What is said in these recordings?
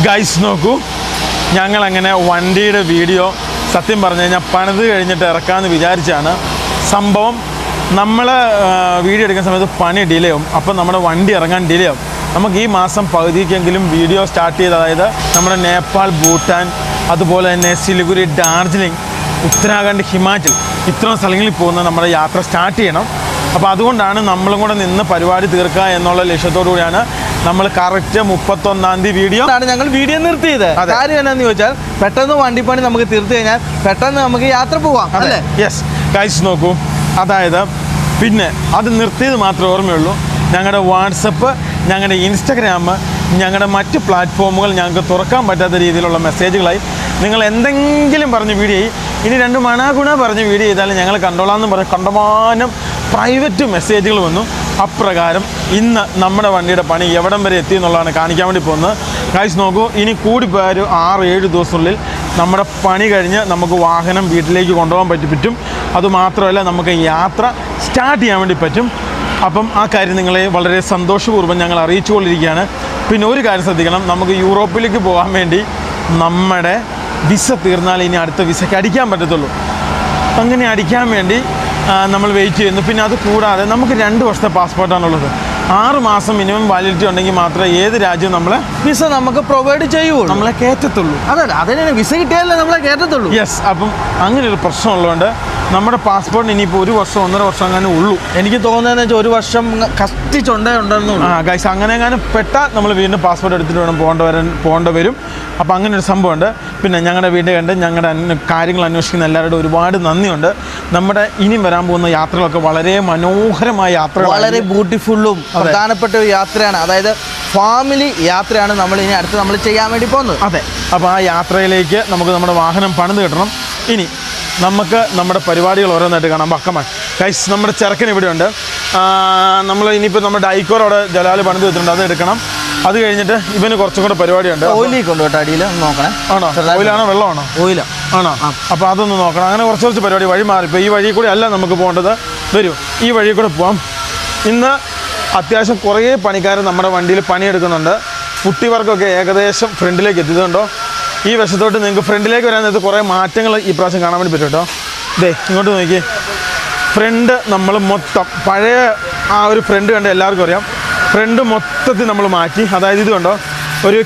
Guys നോക്കൂ, ഞങ്ങളങ്ങനെ വണ്ടിയുടെ വീഡിയോ സത്യം പറഞ്ഞു കഴിഞ്ഞാൽ പണിത് കഴിഞ്ഞിട്ട് ഇറക്കാമെന്ന് വിചാരിച്ചാണ്. സംഭവം നമ്മൾ വീഡിയോ എടുക്കുന്ന സമയത്ത് പണി ഡിലേ ആവും. അപ്പം നമ്മുടെ വണ്ടി ഇറങ്ങാൻ ഡിലേ ആവും. നമുക്ക് ഈ മാസം പകുതിക്കെങ്കിലും വീഡിയോ സ്റ്റാർട്ട് ചെയ്ത്, അതായത് നമ്മുടെ നേപ്പാൾ, ഭൂട്ടാൻ, അതുപോലെ തന്നെ സിലിഗുരി, ഡാർജിലിംഗ്, ഉത്തരാഖണ്ഡ്, ഹിമാചൽ ഇത്രയും സ്ഥലങ്ങളിൽ പോകുന്ന നമ്മുടെ യാത്ര സ്റ്റാർട്ട് ചെയ്യണം. അപ്പോൾ അതുകൊണ്ടാണ് നമ്മളും കൂടെ നിന്ന് പരിപാടി തീർക്കുക എന്നുള്ള ലക്ഷ്യത്തോടു കൂടിയാണ് നമ്മൾ കറക്റ്റ് 31-ാം തീയതി ഞങ്ങൾ വീഡിയോ നിർത്തിയത്. കാര്യം എന്നാന്ന് ചോദിച്ചാൽ പെട്ടെന്ന് വണ്ടിപ്പണി നമുക്ക് തീർത്തു കഴിഞ്ഞാൽ പെട്ടെന്ന് നമുക്ക് യാത്ര പോവാം അല്ലേ? യെസ് ഗൈസ് നോക്കൂ, അതായത് പിന്നെ അത് നിർത്തിയത് മാത്രമേ ഓർമ്മയുള്ളൂ. ഞങ്ങളുടെ വാട്സപ്പ്, ഞങ്ങളുടെ ഇൻസ്റ്റഗ്രാം, ഞങ്ങളുടെ മറ്റ് പ്ലാറ്റ്ഫോമുകൾ ഞങ്ങൾക്ക് തുറക്കാൻ പറ്റാത്ത രീതിയിലുള്ള മെസ്സേജുകളായി. നിങ്ങൾ എന്തെങ്കിലും പറഞ്ഞ് വീഡിയോ ചെയ്യും, ഇനി 2 മണാഗുണ പറഞ്ഞ് വീഡിയോ ചെയ്താലും ഞങ്ങൾ കണ്ടോളാമെന്ന് പറഞ്ഞ് കണ്ടമാനം പ്രൈവറ്റ് മെസ്സേജുകൾ വന്നു. അപ്രകാരം ഇന്ന് നമ്മുടെ വണ്ടിയുടെ പണി എവിടം വരെ എത്തി എന്നുള്ളതാണ് കാണിക്കാൻ വേണ്ടി പോകുന്നത്. ഗൈസ് നോക്കൂ, ഇനി കൂടിപ്പോയ 6-7 ദിവസത്തിനുള്ളിൽ നമ്മുടെ പണി കഴിഞ്ഞ് നമുക്ക് വാഹനം വീട്ടിലേക്ക് കൊണ്ടുപോകാൻ പറ്റും. അതുമാത്രമല്ല നമുക്ക് യാത്ര സ്റ്റാർട്ട് ചെയ്യാൻ വേണ്ടി പറ്റും. അപ്പം ആ കാര്യം നിങ്ങളെ വളരെ സന്തോഷപൂർവ്വം ഞങ്ങൾ അറിയിച്ചുകൊണ്ടിരിക്കുകയാണ്. പിന്നെ ഒരു കാര്യം ശ്രദ്ധിക്കണം, നമുക്ക് യൂറോപ്പിലേക്ക് പോകാൻ വേണ്ടി നമ്മുടെ വിസ തീർന്നാൽ ഇനി അടുത്ത വിസയ്ക്ക് അടിക്കാൻ പറ്റത്തുള്ളൂ. അങ്ങനെ അടിക്കാൻ വേണ്ടി നമ്മൾ വെയിറ്റ് ചെയ്യുന്നു. പിന്നെ അത് കൂടാതെ നമുക്ക് 2 വർഷത്തെ പാസ്പോർട്ടാണുള്ളത്. 6 മാസം മിനിമം വാലിഡിറ്റി ഉണ്ടെങ്കിൽ മാത്രമേ ഏത് രാജ്യവും നമ്മളെ വിസ നമുക്ക് പ്രൊവൈഡ് ചെയ്യുള്ളൂ, നമ്മളെ കയറ്റത്തുള്ളൂ. അതല്ല, അതിനാണ് വിസ കിട്ടിയാലേ നമ്മളെ കയറ്റത്തുള്ളൂ. യെസ്, അപ്പം അങ്ങനെ ഒരു പ്രശ്നമുള്ളതുകൊണ്ട് നമ്മുടെ പാസ്പോർട്ടിന് ഇനിയിപ്പോൾ 1 വർഷം 1.5 വർഷം അങ്ങനെ ഉള്ളൂ. എനിക്ക് തോന്നുന്നതെന്ന് വെച്ചാൽ 1 വർഷം കഷ്ടിച്ചുണ്ടെന്നു. ഗൈസ് അങ്ങനെ എങ്ങാനും പെട്ടാൽ നമ്മൾ വീണ്ടും പാസ്പോർട്ട് എടുത്തിട്ട് വേണം പോകേണ്ട വരും. അപ്പോൾ അങ്ങനെ ഒരു സംഭവമുണ്ട്. പിന്നെ ഞങ്ങളുടെ വീഡിയോ കണ്ട് ഞങ്ങളുടെ കാര്യങ്ങൾ അന്വേഷിക്കുന്ന എല്ലാവരോടും ഒരുപാട് നന്ദിയുണ്ട്. നമ്മുടെ ഇനിയും വരാൻ പോകുന്ന യാത്രകളൊക്കെ വളരെ മനോഹരമായ യാത്രകൾ, വളരെ ബ്യൂട്ടിഫുള്ളും പ്രധാനപ്പെട്ട ഒരു യാത്രയാണ്. അതായത് ഫാമിലി യാത്രയാണ് നമ്മൾ ഇനി അടുത്ത് നമ്മൾ ചെയ്യാൻ വേണ്ടി പോകുന്നത്. അതെ, അപ്പോൾ ആ യാത്രയിലേക്ക് നമുക്ക് നമ്മുടെ വാഹനം പണിത് കിട്ടണം. ഇനി നമുക്ക് നമ്മുടെ പരിപാടികൾ ഓരോന്നായിട്ട് കാണാം. ബക്കമാൻ ഗൈസ്, നമ്മുടെ ചെറുക്കൻ ഇവിടെയുണ്ട്. നമ്മൾ ഇനിയിപ്പോൾ നമ്മുടെ ഡൈക്കോർ അവിടെ ജലാൽ പണിത് വെച്ചിട്ടുണ്ട്, അത് എടുക്കണം. അത് കഴിഞ്ഞിട്ട് ഇവന് കുറച്ചും കൂടെ പരിപാടിയുണ്ട്. ഓയിലേക്ക് ഉണ്ട് കേട്ടോ, അടിയിൽ നോക്കണേ. ആണോ? ഓയിലാണോ വെള്ളമാണോ? ഓയിലാണ്. ആണോ? അപ്പോൾ അതൊന്ന് നോക്കണം. അങ്ങനെ കുറച്ച് പരിപാടി വഴി മാറി. ഇപ്പോൾ ഈ വഴി കൂടി അല്ല നമുക്ക് പോകേണ്ടത്. വരൂ, ഈ വഴി കൂടെ പോവാം. ഇന്ന് അത്യാവശ്യം കുറേ പണിക്കാർ നമ്മുടെ വണ്ടിയിൽ പണിയെടുക്കുന്നുണ്ട്. പുട്ടി വർക്കൊക്കെ ഏകദേശം ഫ്രണ്ടിലേക്ക് എത്തിയതുണ്ടോ? ഈ വശത്തോട്ട് നിങ്ങൾക്ക് ഫ്രണ്ടിലേക്ക് വരാൻ നേരത്ത് കുറേ മാറ്റങ്ങൾ ഈ പ്രാവശ്യം കാണാൻ വേണ്ടി പറ്റും കേട്ടോ. ദേ ഇങ്ങോട്ട് നോക്കി, ഫ്രണ്ട് നമ്മൾ മൊത്തം പഴയ ആ ഒരു ഫ്രണ്ട് കണ്ട് എല്ലാവർക്കും അറിയാം. ഫ്രണ്ട് മൊത്തത്തിൽ നമ്മൾ മാറ്റി. അതായത് ഇത് കണ്ടോ, ഒരു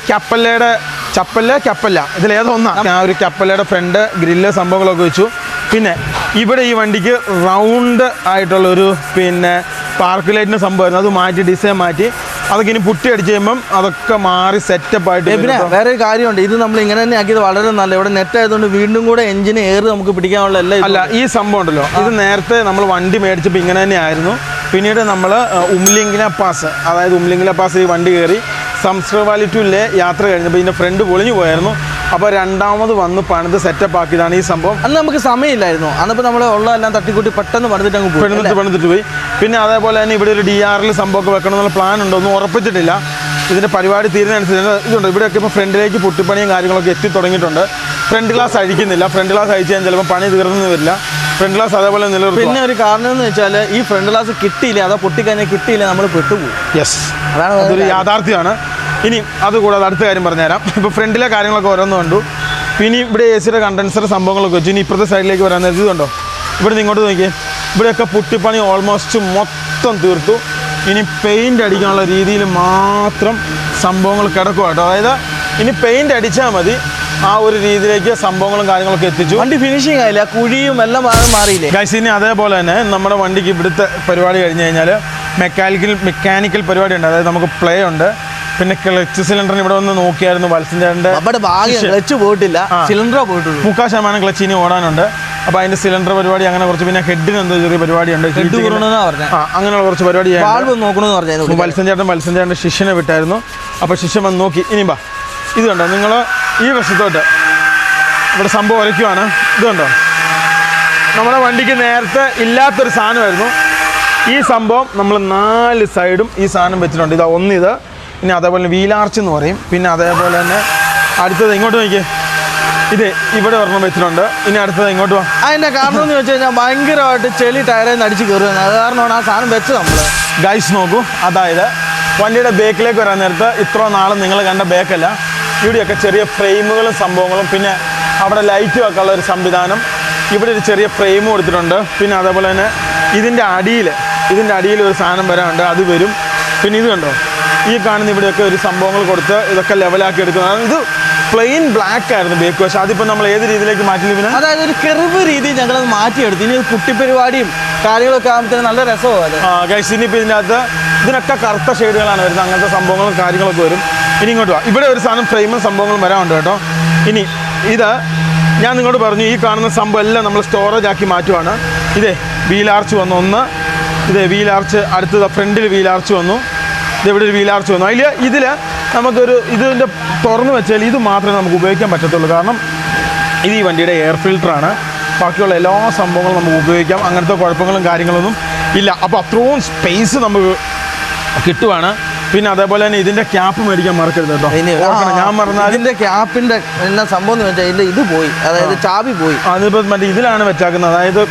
കപ്പല്ല ഇതിലേതോ ഒന്നാണ്. ആ ഒരു കപ്പല്ലയുടെ ഫ്രണ്ട് ഗ്രില്ല് സംഭവങ്ങളൊക്കെ വെച്ചു. പിന്നെ ഇവിടെ ഈ വണ്ടിക്ക് റൗണ്ട് ആയിട്ടുള്ളൊരു പിന്നെ പാർക്ക് ലൈറ്റിൻ്റെ സംഭവമായിരുന്നു, അത് മാറ്റി ഡിസൈൻ മാറ്റി. അതൊക്കെ ഇനി പുട്ടി അടിച്ച് കഴിയുമ്പം അതൊക്കെ മാറി സെറ്റപ്പ് ആയിട്ട്. പിന്നെ വേറെ ഒരു കാര്യമുണ്ട്, ഇത് നമ്മൾ ഇങ്ങനെ തന്നെ ആക്കിയത് വളരെ നല്ല. ഇവിടെ നെറ്റ് ആയതുകൊണ്ട് വീണ്ടും കൂടെ എഞ്ചിന് എയർ നമുക്ക് പിടിക്കാനുള്ള എല്ലാം അല്ല. ഈ സംഭവം ഉണ്ടല്ലോ, ഇത് നേരത്തെ നമ്മൾ വണ്ടി മേടിച്ചപ്പോൾ ഇങ്ങനെ തന്നെ ആയിരുന്നു. പിന്നീട് നമ്മൾ ഉംലിംഗ്ല പാസ്, അതായത് ഉംലിംഗ്ല പാസ് ഈ വണ്ടി കയറി സംസ്കൃത വാലി ടു ലേ യാത്ര കഴിഞ്ഞപ്പോൾ ഇതിൻ്റെ ഫ്രണ്ട് പൊളിഞ്ഞു പോയായിരുന്നു. അപ്പോൾ രണ്ടാമത് വന്ന് പണിത് സെറ്റപ്പ് ആക്കിയതാണ് ഈ സംഭവം. അന്ന് നമുക്ക് സമയമില്ലായിരുന്നു, അന്നിപ്പോൾ നമ്മൾ ഉള്ളതെല്ലാം തട്ടിക്കൂട്ടി പെട്ടെന്ന് പണിതിട്ട് അങ്ങ് പണിതിട്ട് പോയി. പിന്നെ അതേപോലെ തന്നെ ഇവിടെ ഒരു DRL സംഭവമൊക്കെ വെക്കണം എന്നുള്ള പ്ലാൻ ഉണ്ടോ ഒന്നും ഉറപ്പിച്ചിട്ടില്ല. ഇതിൻ്റെ പരിപാടി തീരുന്നതനുസരിച്ച് ഇതുണ്ട്. ഇവിടെയൊക്കെ ഇപ്പോൾ ഫ്രണ്ടിലേക്ക് പുട്ടിപ്പണിയും കാര്യങ്ങളൊക്കെ എത്തി തുടങ്ങിയിട്ടുണ്ട്. ഫ്രണ്ട് ഗ്ലാസ് അഴിക്കുന്നില്ല. ഫ്രണ്ട് ഗ്ലാസ് അഴിച്ച് കഴിഞ്ഞാൽ ചിലപ്പോൾ പണി തീർന്നു വരില്ല. ഫ്രണ്ട് ഗ്ലാസ് അതേപോലെ നിലനിർത്തും. പിന്നെ ഒരു കാരണം എന്ന് വെച്ചാൽ ഈ ഫ്രണ്ട് ഗ്ലാസ് കിട്ടിയില്ല, അതോ പൊട്ടിക്കഴിഞ്ഞാൽ കിട്ടിയില്ല, നമ്മൾ പെട്ടുപോകും. യെസ്, അതാണ് അതൊരു യാഥാർത്ഥ്യമാണ്. ഇനി അതുകൂടാതെ അടുത്ത കാര്യം പറഞ്ഞുതരാം. ഇപ്പോൾ ഫ്രണ്ടിലെ കാര്യങ്ങളൊക്കെ ഓരോന്ന് കണ്ടു. പിന്നെ ഇവിടെ AC കണ്ടൻസർ സംഭവങ്ങളൊക്കെ വെച്ചു. ഇനി ഇപ്പുറത്തെ സൈഡിലേക്ക് വരാൻ നേരത്തെ ഇതുണ്ടോ, ഇവിടെ നിന്ന് ഇങ്ങോട്ട് നോക്കിയേ, ഇവിടെയൊക്കെ പുട്ടിപ്പണി ഓൾമോസ്റ്റ് മൊത്തം തീർത്തു. ഇനി പെയിൻ്റ് അടിക്കാനുള്ള രീതിയിൽ മാത്രം സംഭവങ്ങൾ കിടക്കുക കേട്ടോ. അതായത് ഇനി പെയിൻ്റ് അടിച്ചാൽ മതി. ആ ഒരു രീതിയിലേക്ക് സംഭവങ്ങളും കാര്യങ്ങളൊക്കെ എത്തിച്ചു. വണ്ടി ഫിനിഷിങ് ആയില്ല, കുഴിയും എല്ലാം മാറിയില്ലേ ഗൈസ്. ഇനി അതേപോലെ തന്നെ നമ്മുടെ വണ്ടിക്ക് ഇവിടുത്തെ പരിപാടി കഴിഞ്ഞ് കഴിഞ്ഞാൽ മെക്കാനിക്കൽ പരിപാടി ഉണ്ട്. അതായത് നമുക്ക് പ്ലേ ഉണ്ട്. പിന്നെ ക്ലച്ച് സിലിണ്ടറിന് ഇവിടെ വന്ന് നോക്കിയായിരുന്നു വത്സന്റെ ക്ലച്ച് പോയിട്ടില്ല, സിലിണ്ടർ പോയിട്ടുള്ളൂ. 30% ക്ലച്ച് ഇനി ഓടാനുണ്ട്. അപ്പോൾ അതിൻ്റെ സിലിണ്ടർ പരിപാടി അങ്ങനെ കുറച്ച്. പിന്നെ ഹെഡിന് എന്തോ ചെറിയ പരിപാടിയുണ്ട്, അങ്ങനെയുള്ള കുറച്ച് പരിപാടി നോക്കണമെന്ന് പറഞ്ഞു. വത്സന്റെ ശിഷ്യനെ വിട്ടായിരുന്നു. അപ്പോൾ ശിഷ്യൻ വന്ന് നോക്കി. ഇനി ബാ, ഇത് കണ്ടോ നിങ്ങൾ ഈ വശത്തോട്ട് ഇവിടെ സംഭവം ഒരയ്ക്കുവാണ്. ഇത് കണ്ടോ, നമ്മുടെ വണ്ടിക്ക് നേരത്തെ ഇല്ലാത്തൊരു സാധനമായിരുന്നു ഈ സംഭവം. നമ്മൾ 4 സൈഡും ഈ സാധനം വെച്ചിട്ടുണ്ട്. ഇതാ ഒന്നിത്, ഇനി അതേപോലെ വീലാർച്ച് എന്ന് പറയും. പിന്നെ അതേപോലെ തന്നെ അടുത്തത് ഇങ്ങോട്ട് നോക്കിയേ, ഇത് ഇവിടെ ഒരെണ്ണം വെച്ചിട്ടുണ്ട്. ഇനി അടുത്തത് ഇങ്ങോട്ട് പോകാം. അതിൻ്റെ കാരണം എന്ന് വെച്ച് കഴിഞ്ഞാൽ ഭയങ്കരമായിട്ട് ചെളി ടയറിൽ നിന്ന് അടിച്ച് കയറുന്നത്. അത് കാരണമാണ് ആ സാധനം വെച്ചത് നമ്മൾ. ഗൈസ് നോക്കൂ, അതായത് വണ്ടിയുടെ ബേക്കിലേക്ക് വരാൻ നേരത്ത് ഇത്ര നാളും നിങ്ങൾ കണ്ട ബേക്കല്ല, ഇവിടെയൊക്കെ ചെറിയ ഫ്രെയിമുകളും സംഭവങ്ങളും, പിന്നെ അവിടെ ലൈറ്റ് വെക്കാനുള്ള ഒരു സംവിധാനം, ഇവിടെ ഒരു ചെറിയ ഫ്രെയിം കൊടുത്തിട്ടുണ്ട്. പിന്നെ അതേപോലെ തന്നെ ഇതിൻ്റെ അടിയിൽ ഒരു സാധനം വരാനുണ്ട്, അത് വരും. പിന്നെ ഇത് കണ്ടോ, ഈ കാണുന്ന ഇവിടെയൊക്കെ ഒരു സംഭവങ്ങൾ കൊടുത്ത് ഇതൊക്കെ ലെവലാക്കി എടുക്കുന്നതാണ്. ഇത് പ്ലെയിൻ ബ്ലാക്ക് ആയിരുന്നു ബേക്ക് വശം, അതിപ്പോൾ നമ്മൾ ഏത് രീതിയിലേക്ക് മാറ്റി? പിന്നെ അതായത് ഒരു കെറിവ് രീതി ഞങ്ങളത് മാറ്റിയെടുത്തു. ഇനി കുട്ടിപ്പരിപാടിയും കാര്യങ്ങളൊക്കെ ആകുമ്പോഴത്തേനും നല്ല രസമാണ്. ഗൈസ്, ഇനിയിപ്പോൾ ഇതിനൊക്കെ കറുത്ത ഷെയ്ഡുകളാണ് വരുന്നത്, അങ്ങനത്തെ സംഭവങ്ങളും കാര്യങ്ങളൊക്കെ വരും. ഇനി ഇങ്ങോട്ട് വാ, ഇവിടെ ഒരു സാധനം ഫ്രെയിമും സംഭവങ്ങളും വരാനുണ്ട് കേട്ടോ. ഇനി ഇത് ഞാൻ നിങ്ങളോട് പറഞ്ഞു, ഈ കാണുന്ന സംഭവം എല്ലാം നമ്മൾ സ്റ്റോറേജ് ആക്കി മാറ്റുവാണ്. ഇതേ വീലാർച്ച് വന്നു ഒന്ന്, ഇതേ വീലാർച്ച്, അടുത്തത് ഫ്രണ്ടിൽ വീലാർച്ച് വന്നു, ഇതെവിടെ ഒരു വീലാർച്ച് വന്നു. ഇതിൽ നമുക്കൊരു ഇതിൻ്റെ തുറന്നു വെച്ചാൽ ഇത് മാത്രമേ നമുക്ക് ഉപയോഗിക്കാൻ പറ്റത്തുള്ളൂ. കാരണം ഇത് ഈ വണ്ടിയുടെ എയർ ഫിൽറ്ററാണ്, ബാക്കിയുള്ള എല്ലാ സംഭവങ്ങളും നമുക്ക് ഉപയോഗിക്കാം, അങ്ങനത്തെ കുഴപ്പങ്ങളും കാര്യങ്ങളൊന്നും ഇല്ല. അപ്പോൾ അത്രയും സ്പേസ് നമുക്ക് കിട്ടുവാണ്. പിന്നെ അതേപോലെ തന്നെ ഇതിൻ്റെ ക്യാപ്പ് മേടിക്കാൻ മറക്കരുത് കേട്ടോ. ഞാൻ പറഞ്ഞാൽ അതിൻ്റെ ക്യാപ്പിൻ്റെ എന്നാ സംഭവം എന്ന് വെച്ചാൽ ഇതിൻ്റെ ഇത് പോയി, അതായത് ചാവി പോയി. അതിപ്പോൾ മറ്റേ ഇതിലാണ് വെച്ചാക്കുന്നത്, അതായത്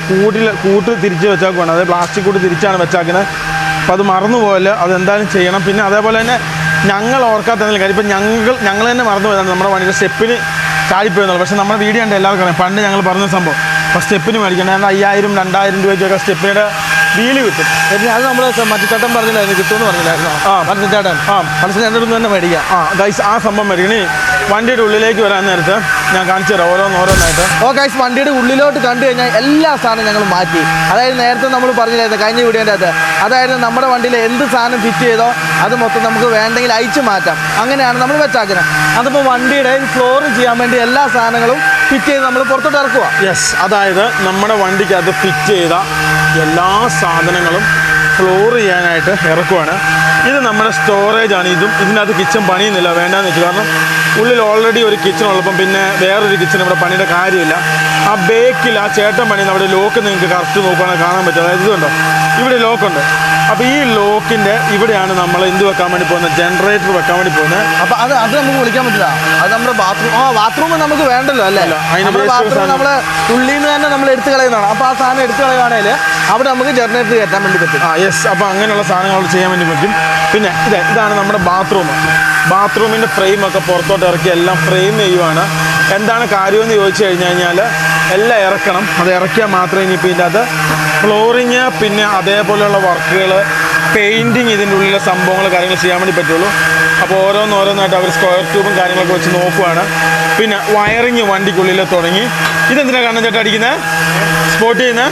കൂട്ട് തിരിച്ച് വെച്ചാക്കുവാണ്, അതായത് പ്ലാസ്റ്റിക് കൂട്ട് തിരിച്ചാണ് വെച്ചാക്കുന്നത്. അപ്പോൾ അത് മറന്നുപോയല്ലോ, അതെന്തായാലും ചെയ്യണം. പിന്നെ അതേപോലെ തന്നെ ഞങ്ങൾ ഓർക്കാത്ത എന്തെങ്കിലും കാര്യം, ഇപ്പം ഞങ്ങൾ തന്നെ മറന്നു പോയതാണ് നമ്മുടെ വണ്ടിയുടെ സ്റ്റെപ്പിന് ചാടിപ്പോയെന്നുള്ളത്. പക്ഷേ നമ്മുടെ വീഡിയോ ഉണ്ട് എല്ലാവർക്കും അറിയാം. പണ്ട് ഞങ്ങൾ പറഞ്ഞ സംഭവം, അപ്പോൾ സ്റ്റെപ്പിന് മേടിക്കണം, 5000-2000 രൂപയ്ക്കൊക്കെ സ്റ്റെപ്പിയുടെ വീല് കിട്ടും. അത് നമ്മൾ മറ്റു ചേട്ടൻ പറഞ്ഞില്ലായിരുന്നു, കിട്ടുമെന്ന് പറഞ്ഞില്ലായിരുന്നു. ചേട്ടൻ മനസ്സിൽ എൻ്റെ അടുത്ത് തന്നെ മേടിക്കാം. ഗൈസ്, ആ സംഭവം മേടിക്കണേ. വണ്ടിയുടെ ഉള്ളിലേക്ക് വരാൻ നേരത്ത് ഞാൻ കാണിച്ചു തരാം ഓരോന്നായിട്ട്. ഗൈസ്, വണ്ടിയുടെ ഉള്ളിലോട്ട് കണ്ടു കഴിഞ്ഞാൽ എല്ലാ സാധനവും ഞങ്ങൾ മാറ്റി. അതായത് നേരത്തെ നമ്മൾ പറഞ്ഞില്ലായിരുന്നു കഴിഞ്ഞ വീഡിയോൻ്റെ അകത്ത്, അതായത് നമ്മുടെ വണ്ടിയിൽ എന്ത് സാധനം ഫിറ്റ് ചെയ്തോ അത് മൊത്തം നമുക്ക് വേണ്ടെങ്കിൽ അയച്ചു മാറ്റാം. അങ്ങനെയാണ് നമ്മൾ വെച്ചാക്കുന്നത്. അതിപ്പോൾ വണ്ടിയുടെ ഫ്ലോർ ചെയ്യാൻ വേണ്ടി എല്ലാ സാധനങ്ങളും ഫിറ്റ് ചെയ്ത് നമ്മൾ പുറത്തോട്ട് ഇറക്കുക. യെസ്, അതായത് നമ്മുടെ വണ്ടിക്കകത്ത് ഫിറ്റ് ചെയ്ത എല്ലാ സാധനങ്ങളും ഫ്ലോർ ചെയ്യാനായിട്ട് ഇറക്കുവാണ്. ഇത് നമ്മുടെ സ്റ്റോറേജാണ്. ഇതിനകത്ത് കിച്ചൺ പണിയുന്നില്ല, വേണ്ടാന്ന് വെച്ചു. കാരണം ഉള്ളിൽ ഓൾറെഡി ഒരു കിച്ചൺ ഉള്ളപ്പം പിന്നെ വേറൊരു കിച്ചൺ ഇവിടെ പണിയുടെ കാര്യമില്ല. ആ ബേക്കിൽ ആ ചേട്ടൻ പണിയുന്ന അവിടെ ലോക്ക് നിങ്ങൾക്ക് കറക്റ്റ് നോക്കുകയാണെങ്കിൽ കാണാൻ പറ്റും. അതായത് ഇതുണ്ടോ, ഇവിടെ ലോക്കുണ്ട്. അപ്പോൾ ഈ ലോക്കിൻ്റെ ഇവിടെയാണ് നമ്മൾ എന്ത് വെക്കാൻ വേണ്ടി പോകുന്നത്, ജനറേറ്റർ വെക്കാൻ വേണ്ടി പോകുന്നത്. അപ്പോൾ അത് നമുക്ക് വിളിക്കാൻ പറ്റില്ല. അത് നമ്മുടെ ബാത്റൂം നമുക്ക് വേണ്ടല്ലോ അല്ലേ? ബാത്റൂം നമ്മൾ ഉള്ളിൽ നിന്ന് തന്നെ നമ്മൾ എടുത്ത് കളയുന്നതാണ്. അപ്പോൾ ആ സാധനം എടുത്ത് കളയുവാണെങ്കിൽ അവിടെ നമുക്ക് ജനറേറ്റർ കയറ്റാൻ വേണ്ടി പറ്റും. യെസ്, അപ്പോൾ അങ്ങനെയുള്ള സാധനങ്ങൾ ചെയ്യാൻ വേണ്ടി പറ്റും. പിന്നെ ഇതാണ് നമ്മുടെ ബാത്റൂമിൻ്റെ ഫ്രെയിമൊക്കെ പുറത്തോട്ട് ഇറക്കി എല്ലാം ഫ്രെയിം ചെയ്യുവാണ്. എന്താണ് കാര്യമെന്ന് ചോദിച്ചു കഴിഞ്ഞാൽ എല്ലാം ഇറക്കണം. അത് ഇറക്കിയാൽ മാത്രമേ ഇനിയിപ്പോൾ ഇതിൻ്റെ അത് ഫ്ലോറിങ് പിന്നെ അതേപോലെയുള്ള വർക്കുകൾ, പെയിൻറ്റിങ്, ഇതിൻ്റെ ഉള്ളിലെ സംഭവങ്ങൾ കാര്യങ്ങൾ ചെയ്യാൻ വേണ്ടി പറ്റുള്ളൂ. അപ്പോൾ ഓരോന്നായിട്ട് അവർ സ്ക്വയർ ട്യൂബും കാര്യങ്ങളൊക്കെ വെച്ച് നോക്കുവാണ്. പിന്നെ വയറിങ് വണ്ടിക്കുള്ളിൽ തുടങ്ങി. ഇതെന്തിനാണ് കണ്ണൻ ചേട്ടാ അടിക്കുന്നത്, സ്പോട്ട് ചെയ്യുന്നത്?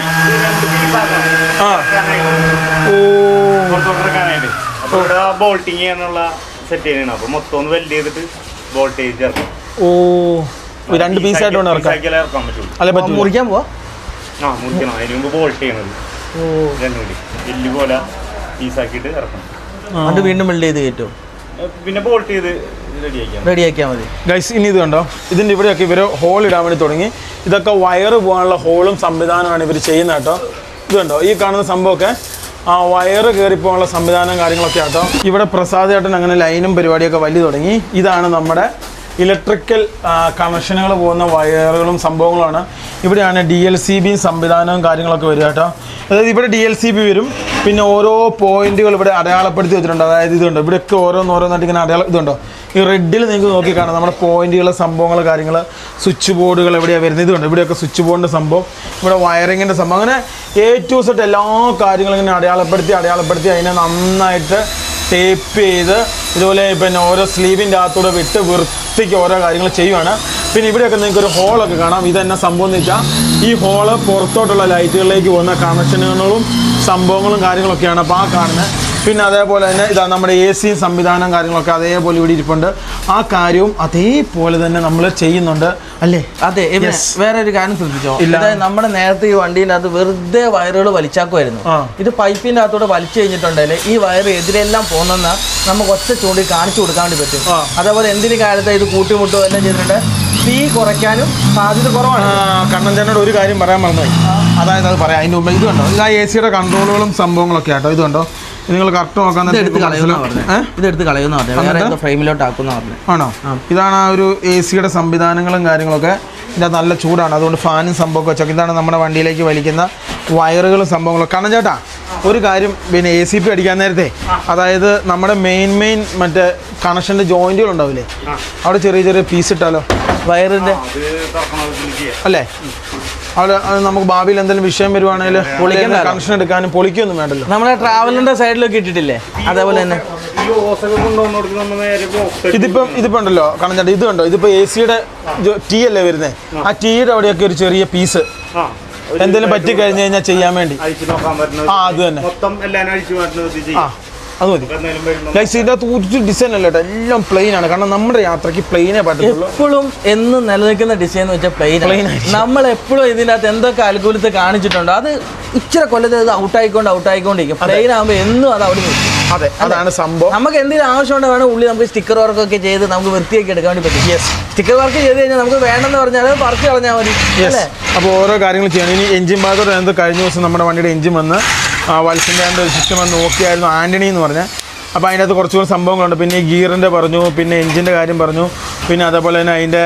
ബോൾട്ടിങ് ചെയ്യാനുള്ള സെറ്റ് ചെയ്യണം. അപ്പോൾ മൊത്തം ഒന്ന് വെൽഡ് ചെയ്തിട്ട് വോൾട്ടേജ് ഇറക്കാം. രണ്ട് പീസായിട്ട് ഇറക്കാൻ പറ്റും. മുറിക്കാൻ പോവാ? മുറിക്കണം. അതിന് മുമ്പ് ബോൾട്ട് ചെയ്യണത് രണ്ടും കൂടി എല്ല് പോലെ പീസാക്കിയിട്ട് ഇറക്കണം. അത് വീണ്ടും വെൽഡ് ചെയ്ത് കയറ്റും, പിന്നെ ബോൾട്ട് ചെയ്ത് റെഡിയാക്കിയാൽ മതി. ഗൈസ്, ഇനി ഇത് കണ്ടോ, ഇതിൻ്റെ ഇവിടെയൊക്കെ ഇവർ ഹോൾ ഇടാൻ വേണ്ടി തുടങ്ങി. ഇതൊക്കെ വയറ് പോകാനുള്ള ഹോളും സംവിധാനമാണ് ഇവർ ചെയ്യുന്നത് കേട്ടോ. ഇത് കണ്ടോ, ഈ കാണുന്ന സംഭവമൊക്കെ ആ വയറ് കയറിപ്പോകാനുള്ള സംവിധാനം കാര്യങ്ങളൊക്കെ ആട്ടോ. ഇവിടെ പ്രസാദ് ചേട്ടൻ അങ്ങനെ ലൈനും പരിപാടിയൊക്കെ വലിയ തുടങ്ങി. ഇതാണ് നമ്മുടെ ഇലക്ട്രിക്കൽ കണക്ഷനുകൾ പോകുന്ന വയറുകളും സംഭവങ്ങളുമാണ്. ഇവിടെയാണ് DLCB സംവിധാനവും കാര്യങ്ങളൊക്കെ വരിക കേട്ടോ. അതായത് ഇവിടെ DLCB വരും. പിന്നെ ഓരോ പോയിന്റുകൾ ഇവിടെ അടയാളപ്പെടുത്തി വെച്ചിട്ടുണ്ട്. അതായത് ഇതുണ്ട്, ഇവിടെയൊക്കെ ഓരോന്നായിട്ട് ഇങ്ങനെ ഇതുണ്ടോ, ഈ റെഡിൽ നിങ്ങൾക്ക് നോക്കി കാണാം നമ്മുടെ പോയിന്റുകൾ, സംഭവങ്ങൾ, കാര്യങ്ങൾ, സ്വിച്ച് ബോർഡുകൾ എവിടെയാണ് വരുന്നത്. ഇതുണ്ട്, ഇവിടെയൊക്കെ സ്വിച്ച് ബോർഡിൻ്റെ സംഭവം, ഇവിടെ വയറിങ്ങിൻ്റെ സംഭവം, അങ്ങനെ A to Z എല്ലാ കാര്യങ്ങളും ഇങ്ങനെ അടയാളപ്പെടുത്തി അതിനെ നന്നായിട്ട് ടേപ്പ് ചെയ്ത് ഇതുപോലെ പിന്നെ ഓരോ സ്ലീവിൻ്റെ അകത്തൂടെ വിട്ട് വൃത്തിക്ക് ഓരോ കാര്യങ്ങൾ ചെയ്യുവാണ്. പിന്നെ ഇവിടെയൊക്കെ നിങ്ങൾക്ക് ഒരു ഹോളൊക്കെ കാണാം. ഇതെന്നെ സംഭവം എന്ന് വെച്ചാൽ ഈ ഹോള് പുറത്തോട്ടുള്ള ലൈറ്റുകളിലേക്ക് പോകുന്ന കണക്ഷനുകളും സംഭവങ്ങളും കാര്യങ്ങളൊക്കെയാണ് അപ്പോൾ ആ കാണുന്നത്. പിന്നെ അതേപോലെ തന്നെ ഇതാ നമ്മുടെ AC സംവിധാനം കാര്യങ്ങളൊക്കെ അതേപോലെ ഇവിടെ ഇരിപ്പുണ്ട്. ആ കാര്യവും അതേപോലെ തന്നെ നമ്മൾ ചെയ്യുന്നുണ്ട് അല്ലേ? അതെ. വേറെ ഒരു കാര്യം ശ്രദ്ധിച്ചോ, നമ്മുടെ നേരത്തെ ഈ വണ്ടീനകത്ത് വെറുതെ വയറുകൾ വലിച്ചാക്കുമായിരുന്നു. ഇത് പൈപ്പിൻ്റെ അകത്തോടെ വലിച്ചു കഴിഞ്ഞിട്ടുണ്ടെങ്കിൽ ഈ വയറ് എതിരെല്ലാം പോകുന്ന നമുക്ക് ഒറ്റ ചൂണ്ടി കാണിച്ചു കൊടുക്കാൻ വേണ്ടി പറ്റും. അതേപോലെ എന്തിനു കാലത്ത് ഇത് കൂട്ടിമുട്ടോ എല്ലാം ചെയ്തിട്ടുണ്ട്, തീ കുറയ്ക്കാനും സാധ്യത കുറവാണ്. കണ്ണൻ ചേട്ടനോട് ഒരു കാര്യം പറയാൻ മറന്നുപോയി. അതായത് അത് പറയാം, അതിൻ്റെ മുമ്പ് ഇത് കണ്ടോ, ഇത് ആ AC-യുടെ കൺട്രോളുകളും സംഭവങ്ങളൊക്കെ ആട്ടോ. ഇത് കണ്ടോ, നിങ്ങൾ കറക്റ്റ് നോക്കാൻ ഇതെടുത്ത് കളയുന്ന പറഞ്ഞു, ഫ്രെയിമിലോട്ട് ആക്കുന്ന പറഞ്ഞു. ആണോ? ഇതാണ് ആ ഒരു AC-യുടെ സംവിധാനങ്ങളും കാര്യങ്ങളൊക്കെ. ഇതിൻ്റെ നല്ല ചൂടാണ്, അതുകൊണ്ട് ഫാനും സംഭവമൊക്കെ വെച്ചാൽ ഇതാണ് നമ്മുടെ വണ്ടിയിലേക്ക് വലിക്കുന്ന വയറുകളും സംഭവങ്ങളും. കാരണം ചേട്ടാ ഒരു കാര്യം, പിന്നെ ACP അടിക്കാൻ നേരത്തെ അതായത് നമ്മുടെ മെയിൻ മറ്റേ കണക്ഷൻ്റെ ജോയിൻറ്റുകൾ ഉണ്ടാവില്ലേ, അവിടെ ചെറിയ ചെറിയ പീസ് ഇട്ടാലോ വയറിന്റെ അല്ലേ? അവിടെ നമുക്ക് ഭാവിയിൽ എന്തെങ്കിലും വിഷയം വരുവാണെങ്കിൽ കണക്ഷൻ എടുക്കാനും പൊളിക്കൊന്നും വേണ്ടല്ലോ. നമ്മളെ ട്രാവലിന്റെ സൈഡിലൊക്കെ ഇട്ടിട്ടില്ലേ, അതേപോലെ തന്നെ ഇതിപ്പോ ഉണ്ടല്ലോ കാണാൻ, ഇത് കണ്ടോ, ഇതിപ്പോ AC-യുടെ ടീ അല്ലേ വരുന്നത്, ആ ടീയുടെ അവിടെയൊക്കെ ഒരു ചെറിയ പീസ് എന്തെങ്കിലും പറ്റി കഴിഞ്ഞു കഴിഞ്ഞാൽ ചെയ്യാൻ വേണ്ടി അത് തന്നെ അത് മതി. ഗൈസ് ഇതിൻ്റെ അകത്ത് ഒരു ഡിസൈൻ അല്ല കേട്ടോ, എല്ലാം പ്ലെയിൻ ആണ്. കാരണം നമ്മുടെ യാത്രയ്ക്ക് പ്ലെയിനേ പറ്റത്തുള്ളൂ. എപ്പോഴും എന്ന് നിലനിൽക്കുന്ന ഡിസൈൻ എന്ന് വെച്ചാൽ പ്ലെയിൻ. നമ്മൾ എപ്പോഴും ഇതിൻ്റെ അകത്ത് എന്തൊക്കെ അനുകൂലത്തെ കാണിച്ചിട്ടുണ്ടോ അത് ഇച്ചിരി കൊല്ലത്തിൽ ഇത് ഔട്ടായിക്കൊണ്ടിരിക്കും. പ്ലെയിൻ ആകുമ്പോൾ എന്നും അത് അവിടെ നിൽക്കും. അതെ, അതാണ് സംഭവം. നമുക്ക് എന്തെങ്കിലും ആവശ്യമുണ്ടോ വേണം ഉള്ളിൽ നമുക്ക് സ്റ്റിക്കർ വർക്കൊക്കെ ചെയ്ത് നമുക്ക് വൃത്തിയാക്കി എടുക്കാൻ വേണ്ടി പറ്റും. സ്റ്റിക്കർ വർക്ക് ചെയ്ത് കഴിഞ്ഞാൽ നമുക്ക് വേണമെന്ന് പറഞ്ഞാൽ അത് പറിച്ച് കളഞ്ഞാൽ മതി. അപ്പോൾ ഓരോ കാര്യങ്ങൾ ചെയ്യണം. ഇനി എഞ്ചിൻ ഭാഗത്തോട് എന്ത് കഴിഞ്ഞ ദിവസം നമ്മുടെ വണ്ടിയുടെ എഞ്ചിൻ വന്ന് വത്സിൻ്റെ ഒരു സിസ്റ്റം വന്ന് നോക്കിയായിരുന്നു ആൻ്റണി എന്ന് പറഞ്ഞാൽ. അപ്പോൾ അതിൻ്റെ അകത്ത് കുറച്ചുകൂടി സംഭവങ്ങളുണ്ട്. പിന്നെ ഈ ഗിയറിൻ്റെ പറഞ്ഞു, പിന്നെ എഞ്ചിൻ്റെ കാര്യം പറഞ്ഞു, പിന്നെ അതേപോലെ തന്നെ അതിൻ്റെ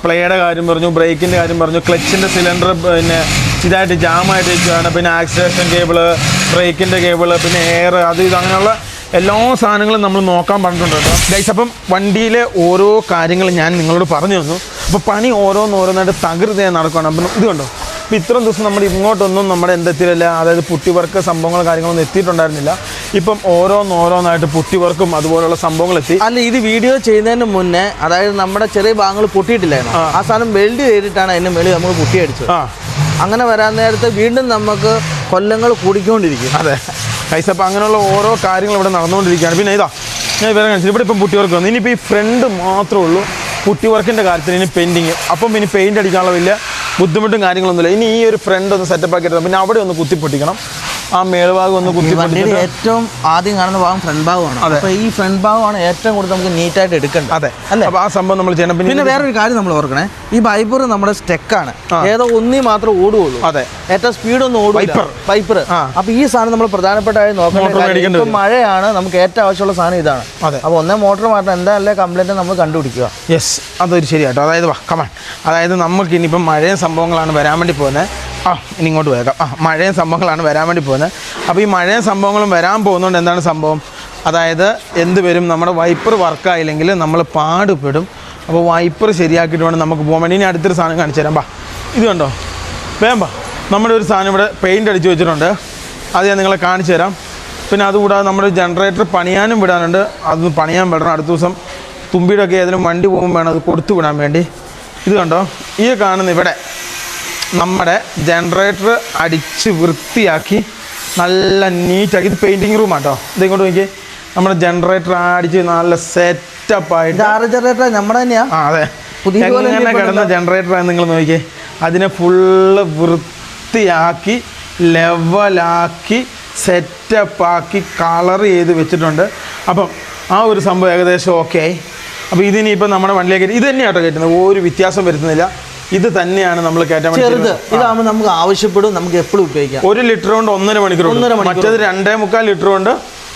പ്ലേയുടെ കാര്യം പറഞ്ഞു, ബ്രേക്കിൻ്റെ കാര്യം പറഞ്ഞു, ക്ലച്ചിൻ്റെ സിലിണ്ടർ പിന്നെ ഇതായിട്ട് ജാമായിട്ടിരിക്കുകയാണ്, പിന്നെ ആക്സിലേഷൻ കേബിള്, ബ്രേക്കിൻ്റെ കേബിള്, പിന്നെ എയർ, അത് ഇത് അങ്ങനെയുള്ള എല്ലാ സാധനങ്ങളും നമ്മൾ നോക്കാൻ പറഞ്ഞിട്ടുണ്ട് കേട്ടോ ഗൈസ്. അപ്പം വണ്ടിയിലെ ഓരോ കാര്യങ്ങൾ ഞാൻ നിങ്ങളോട് പറഞ്ഞു തന്നു. അപ്പോൾ പണി ഓരോന്നായിട്ട് തകൃതിയായി നടക്കുകയാണ്. അപ്പം ഇത് കണ്ടോ, അപ്പോൾ ഇത്രയും ദിവസം നമ്മൾ ഇങ്ങോട്ടൊന്നും നമ്മുടെ എന്തെത്തിയില്ല, അതായത് പുട്ടി വർക്ക് സംഭവങ്ങൾ കാര്യങ്ങളൊന്നും എത്തിയിട്ടുണ്ടായിരുന്നില്ല. ഇപ്പം ഓരോന്നായിട്ട് പുട്ടി വർക്കും അതുപോലുള്ള സംഭവങ്ങൾ എത്തി. അല്ല, ഇത് വീഡിയോ ചെയ്യുന്നതിന് മുന്നേ അതായത് നമ്മുടെ ചെറിയ ഭാഗങ്ങൾ പൊട്ടിയിട്ടില്ലായിരുന്നു. ആ സാധനം വെൽഡ് ചെയ്തിട്ടാണ് അതിൻ്റെ മേളിൽ നമ്മൾ പുട്ടി അടിച്ചത്. അങ്ങനെ വരാൻ നേരത്ത് വീണ്ടും നമുക്ക് കൊല്ലങ്ങൾ കൂടിക്കൊണ്ടിരിക്കും. അതെ ഗൈസ്, അപ്പോൾ അങ്ങനെയുള്ള ഓരോ കാര്യങ്ങൾ ഇവിടെ നടന്നുകൊണ്ടിരിക്കുകയാണ്. പിന്നെ ഇതാ ഞാൻ വേറെ കാണിച്ചു, ഇവിടെ ഇപ്പം പുട്ടി വർക്ക് വന്നു. ഇനിയിപ്പോൾ ഈ ഫ്രണ്ട് മാത്രമേ ഉള്ളൂ പുട്ടി വർക്കിൻ്റെ കാര്യത്തിൽ ഇനി പെയിൻറ്റിങ്. അപ്പം ഇനി പെയിൻറ്റ് അടിക്കാനുള്ള വലിയ ബുദ്ധിമുട്ടും കാര്യങ്ങളൊന്നുമില്ല. ഇനി ഈ ഒരു ഫ്രണ്ട് ഒന്ന് സെറ്റപ്പ് ആക്കി എടുക്കണം. പിന്നെ അവിടെ ഒന്ന് കുത്തിപ്പൊട്ടിക്കണം, ആ മേൽഭാഗം ഒന്ന് കുത്തിപ്പൊട്ടിക്കണം. ഏറ്റവും ആദ്യം കാണുന്ന ഭാഗം ഫ്രണ്ട് ഭാഗമാണ്. അപ്പോൾ ഈ ഫ്രണ്ട് ഭാഗമാണ് ഏറ്റവും കൂടുതൽ നമുക്ക് നീറ്റായിട്ട് എടുക്കേണ്ടത്. അതെ അല്ലേ? അപ്പോൾ ആ സംഭവം നമ്മൾ ചെയ്യണം. പിന്നെ വേറൊരു കാര്യം നമ്മൾ ഓർക്കണേ, ഈ വൈപ്പർ നമ്മുടെ സ്റ്റെക്കാണ്, ഏതോ ഒന്നി മാത്രം ഓടുകയുള്ളൂ. അതെ, ഏറ്റവും സ്പീഡൊന്നും ഓടും വൈപ്പർ. അപ്പോൾ ഈ സാധനം നമ്മൾ പ്രധാനപ്പെട്ടായി നോക്കേണ്ടത്. മഴയാണ്, നമുക്ക് ഏറ്റവും ആവശ്യമുള്ള സാധനം ഇതാണ്. അപ്പോൾ ഒന്നേ മോട്ടർ മാറ്റണം, എന്തായാലും കംപ്ലൈൻറ്റ് നമ്മൾ കണ്ടുപിടിക്കുക. യെസ്, അതൊരു ശരിയാട്ടോ. അതായത് കമാൻ, അതായത് നമുക്ക് ഇനിയിപ്പം മഴയും സംഭവങ്ങളാണ് വരാൻ വേണ്ടി പോകുന്നത്. ഇനി ഇങ്ങോട്ട് വേഗം മഴയും സംഭവങ്ങളാണ് വരാൻ വേണ്ടി പോകുന്നത്. അപ്പോൾ ഈ മഴയും സംഭവങ്ങളും വരാൻ പോകുന്നതുകൊണ്ട് എന്താണ് സംഭവം, അതായത് എന്ത് വരും, നമ്മുടെ വൈപ്പർ വർക്കായില്ലെങ്കിൽ നമ്മൾ പാടുപെടും. അപ്പോൾ വൈപ്പർ ശരിയാക്കിയിട്ട് വേണം നമുക്ക് പോകാൻ വേണ്ടി. ഇനി അടുത്തൊരു സാധനം കാണിച്ചു തരാം. ഇത് കണ്ടോ, വേമ്പ നമ്മുടെ ഒരു സാധനം ഇവിടെ പെയിൻ്റ് അടിച്ച് വെച്ചിട്ടുണ്ട്, അത് ഞാൻ നിങ്ങളെ കാണിച്ചു തരാം. പിന്നെ അതുകൂടാതെ നമ്മുടെ ജനറേറ്റർ പണിയാനും വിടാനുണ്ട്, അത് പണിയാൻ വിടണം. അടുത്ത ദിവസം തുമ്പിയുടെ ഒക്കെ ഏതെങ്കിലും വണ്ടി പോകുമ്പോൾ വേണം അത് കൊടുത്തു വിടാൻ വേണ്ടി. ഇത് കണ്ടോ, ഈ കാണുന്ന ഇവിടെ നമ്മുടെ ജനറേറ്റർ അടിച്ച് വൃത്തിയാക്കി നല്ല നീറ്റാക്കി, ഇത് പെയിൻറ്റിങ് റൂമാണ് കേട്ടോ. ഇതിങ്ങോട്ട് നോക്കി, നമ്മുടെ ജനറേറ്റർ അടിച്ച് നല്ല സെറ്റപ്പായിട്ട്. ജനറേറ്റർ നമ്മുടെ തന്നെയാണ്. അതെ, എങ്ങനെ കിടന്ന ജനറേറ്ററാണ് നിങ്ങൾ നോക്കിയേ. അതിനെ ഫുള്ള് വൃത്തിയാക്കി ലെവലാക്കി സെറ്റപ്പാക്കി കളർ ചെയ്ത് വെച്ചിട്ടുണ്ട്. അപ്പം ആ ഒരു സംഭവം ഏകദേശം ഓക്കെ ആയി. അപ്പോൾ ഇതിനിപ്പോൾ നമ്മുടെ വണ്ടിയിലേക്ക് ഇത് തന്നെയാട്ടോ കയറ്റുന്നത്, ഒരു വ്യത്യാസം വരുത്തുന്നില്ല. ഇത് തന്നെയാണ് നമ്മൾ കയറ്റാൻ വേണ്ടി. ഇതാകുമ്പോൾ നമുക്ക് ആവശ്യപ്പെടും, നമുക്ക് എപ്പോഴും ഉപയോഗിക്കാം. 1 ലിറ്റർ കൊണ്ട് 1.5 മണിക്കൂർ, മറ്റേത് 2.25 ലിറ്റർ കൊണ്ട്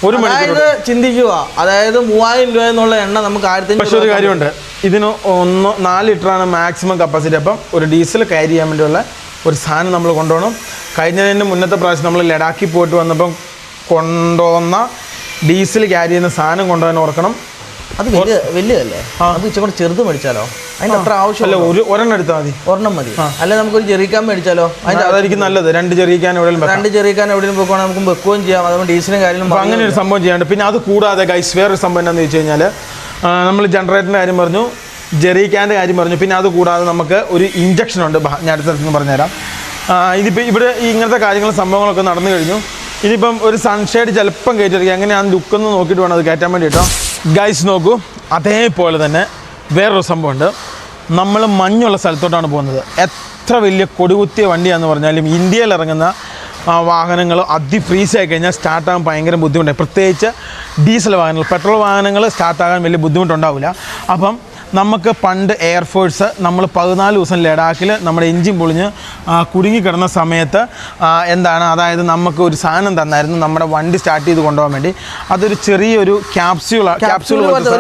1 മണിക്കൂർ. ചിന്തിക്കുക, അതായത് 3000 രൂപ എന്നുള്ള എണ്ണ നമുക്ക് 1500. പക്ഷെ ഒരു കാര്യമുണ്ട്, ഇതിന് 4 ലിറ്ററാണ് മാക്സിമം കപ്പാസിറ്റി. അപ്പം ഒരു ഡീസൽ ക്യാരി ചെയ്യാൻ വേണ്ടിയുള്ള ഒരു സാധനം നമ്മൾ കൊണ്ടുപോകണം. കഴിഞ്ഞതിൻ്റെ മുന്നത്തെ പ്രാവശ്യം നമ്മൾ ലഡാക്കിൽ പോയിട്ട് വന്നപ്പം കൊണ്ടുവന്ന ഡീസൽ ക്യാരി ചെയ്യുന്ന സാധനം കൊണ്ടുപോകാൻ ഓർക്കണം. അത് വലിയതല്ലേ, അത് ഇച്ചിരി ചെറുത് മേടിച്ചാലോ? അതിൻ്റെ അത്ര ആവശ്യമല്ല, ഒരെണ്ണം എടുത്താൽ മതി. ഒരെണ്ണം മതി. അല്ല നമുക്കൊരു ചെറിയിക്കാൻ മേടിച്ചാലോ? അതായിരിക്കും നല്ലത്. 2 ചെറിയിക്കാൻ എവിടെയും വെക്കുകയാണെങ്കിൽ നമുക്ക് വെക്കുകയും ചെയ്യാം. അതുകൊണ്ട് ഡീസലും കാര്യങ്ങളും അങ്ങനെ ഒരു സംഭവം ചെയ്യാണ്ട്. പിന്നെ അത് കൂടാതെ ഗൈസ് വേറൊരു സംഭവം എന്താണെന്ന് വെച്ച് കഴിഞ്ഞാൽ, നമ്മൾ ജനറേറ്ററിൻ്റെ കാര്യം പറഞ്ഞു, ജെറിക്കാൻ്റെ കാര്യം പറഞ്ഞു. പിന്നെ അത് കൂടാതെ നമുക്ക് ഒരു ഇഞ്ചക്ഷനുണ്ട്, ഞാൻ അടുത്ത സ്ഥലത്ത് പറഞ്ഞുതരാം. ഇതിപ്പോൾ ഇവിടെ ഇങ്ങനത്തെ കാര്യങ്ങളും സംഭവങ്ങളൊക്കെ നടന്നു കഴിഞ്ഞു. ഇനിയിപ്പം ഒരു സൺഷെയ്ഡ് ചിലപ്പം കയറ്റിയിരിക്കുക, എങ്ങനെയാണ് ലുക്കെന്ന് നോക്കിയിട്ട് വേണം അത് കയറ്റാൻ വേണ്ടി കേട്ടോ. ഗൈസ് നോക്കൂ, അതേപോലെ തന്നെ വേറൊരു സംഭവമുണ്ട്. നമ്മൾ മഞ്ഞുള്ള സ്ഥലത്തോട്ടാണ് പോകുന്നത്. എത്ര വലിയ കൊടികുത്തിയ വണ്ടിയാണെന്ന് പറഞ്ഞാലും ഇന്ത്യയിൽ ഇറങ്ങുന്ന വാഹനങ്ങൾ ഫ്രീസായി കഴിഞ്ഞാൽ സ്റ്റാർട്ടാകാൻ ഭയങ്കര ബുദ്ധിമുട്ടാണ്. പ്രത്യേകിച്ച് ഡീസൽ വാഹനങ്ങൾ, പെട്രോൾ വാഹനങ്ങൾ സ്റ്റാർട്ടാകാൻ വലിയ ബുദ്ധിമുട്ടുണ്ടാവില്ല. അപ്പം നമുക്ക് പണ്ട് എയർഫോഴ്സ് നമ്മൾ 14 ദിവസം ലഡാക്കിൽ നമ്മുടെ എഞ്ചിൻ പൊളിഞ്ഞ് കുടുങ്ങിക്കിടന്ന സമയത്ത് എന്താണ്, അതായത് നമുക്ക് ഒരു സാധനം തന്നായിരുന്നു നമ്മുടെ വണ്ടി സ്റ്റാർട്ട് ചെയ്ത് കൊണ്ടുപോകാൻ വേണ്ടി. അതൊരു ചെറിയൊരു ക്യാപ്സ്യൂൾ പോലത്തെ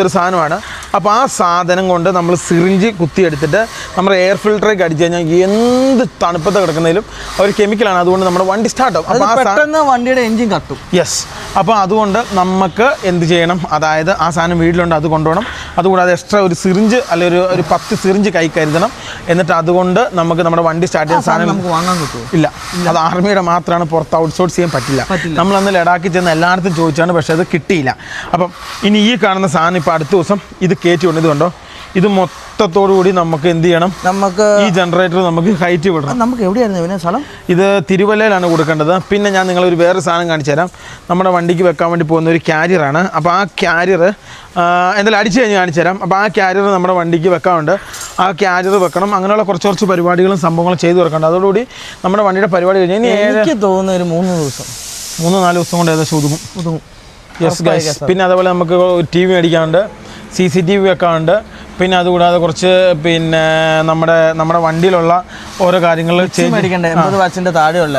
ഒരു സാധനമാണ്. അപ്പോൾ ആ സാധനം കൊണ്ട് നമ്മൾ സിറിഞ്ച് കുത്തിയെടുത്തിട്ട് നമ്മുടെ എയർ ഫിൽറ്ററേക്ക് അടിച്ചു കഴിഞ്ഞാൽ എന്ത് തണുപ്പത്ത് കിടക്കുന്നതിലും ഒരു കെമിക്കലാണ്, അതുകൊണ്ട് നമ്മുടെ വണ്ടി സ്റ്റാർട്ടാവും. അപ്പോൾ പെട്ടെന്ന് വണ്ടിയുടെ എഞ്ചിൻ കത്തും. യെസ്. അപ്പോൾ അതുകൊണ്ട് നമുക്ക് എന്ത് ചെയ്യണം, അതായത് ആ സാധനം വീട്ടിലുണ്ട്, അത് കൊണ്ടുപോകണം. അതുകൂടാതെ എക്സ്ട്രാ ഒരു സിറിഞ്ച് അല്ലെങ്കിൽ ഒരു 10 സിറിഞ്ച് കൈ കരുതണം. എന്നിട്ട് അതുകൊണ്ട് നമുക്ക് നമ്മുടെ വണ്ടി സ്റ്റാർട്ട് ചെയ്യുന്ന സാധനം നമുക്ക് വാങ്ങാൻ കിട്ടുമോ? ഇല്ല, അത് ആർമിയുടെ മാത്രമാണ്, പുറത്ത് ഔട്ട്സോഴ്സ് ചെയ്യാൻ പറ്റില്ല. നമ്മളന്ന് ലഡാക്കിൽ ചെന്ന് എല്ലായിടത്തും ചോദിച്ചാണ്, പക്ഷേ അത് കിട്ടിയില്ല. അപ്പം ഇനി ഈ കാണുന്ന സാധനം ഇപ്പോൾ അടുത്ത ദിവസം ഇത് കയറ്റി കൊണ്ട്, ഇത് കണ്ടോ, ഇത് മൊത്തത്തോടുകൂടി നമുക്ക് എന്ത് ചെയ്യണം, നമുക്ക് ഈ ജനറേറ്റർ നമുക്ക് ഹൈറ്റ് വിടണം. നമുക്ക് എവിടെയായിരുന്നു ഇതിനെ സ്ഥലം? ഇത് തിരുവല്ലയിലാണ് കൊടുക്കേണ്ടത്. പിന്നെ ഞാൻ നിങ്ങളൊരു വേറെ സാധനം കാണിച്ചു തരാം. നമ്മുടെ വണ്ടിക്ക് വെക്കാൻ വേണ്ടി പോകുന്ന ഒരു ക്യാരിയറാണ്. അപ്പോൾ ആ ക്യാരിയർ എന്തായാലും അടിച്ചു കഴിഞ്ഞ് കാണിച്ചു തരാം. അപ്പോൾ ആ ക്യാരിയർ നമ്മുടെ വണ്ടിക്ക് വെക്കാറുണ്ട്. ആ ക്യാരിയർ വെക്കണം. അങ്ങനെയുള്ള കുറച്ച് പരിപാടികളും സംഭവങ്ങളും ചെയ്തു വെക്കണം. അതോടുകൂടി നമ്മുടെ വണ്ടിയുടെ പരിപാടി കഴിഞ്ഞ് ഇനി എനിക്ക് തോന്നുന്ന ഒരു 3-4 ദിവസം കൊണ്ട് ഏകദേശം ഒതുങ്ങും. Yes guys. പിന്നെ അതേപോലെ നമുക്ക് TV മേടിക്കാനുണ്ട്, CCTV വെക്കാനുണ്ട്. പിന്നെ അതുകൂടാതെ കുറച്ച് പിന്നെ നമ്മുടെ വണ്ടിയിലുള്ള ഓരോ കാര്യങ്ങൾ 80 വാട്ട്സിന്റെ താഴെയുള്ള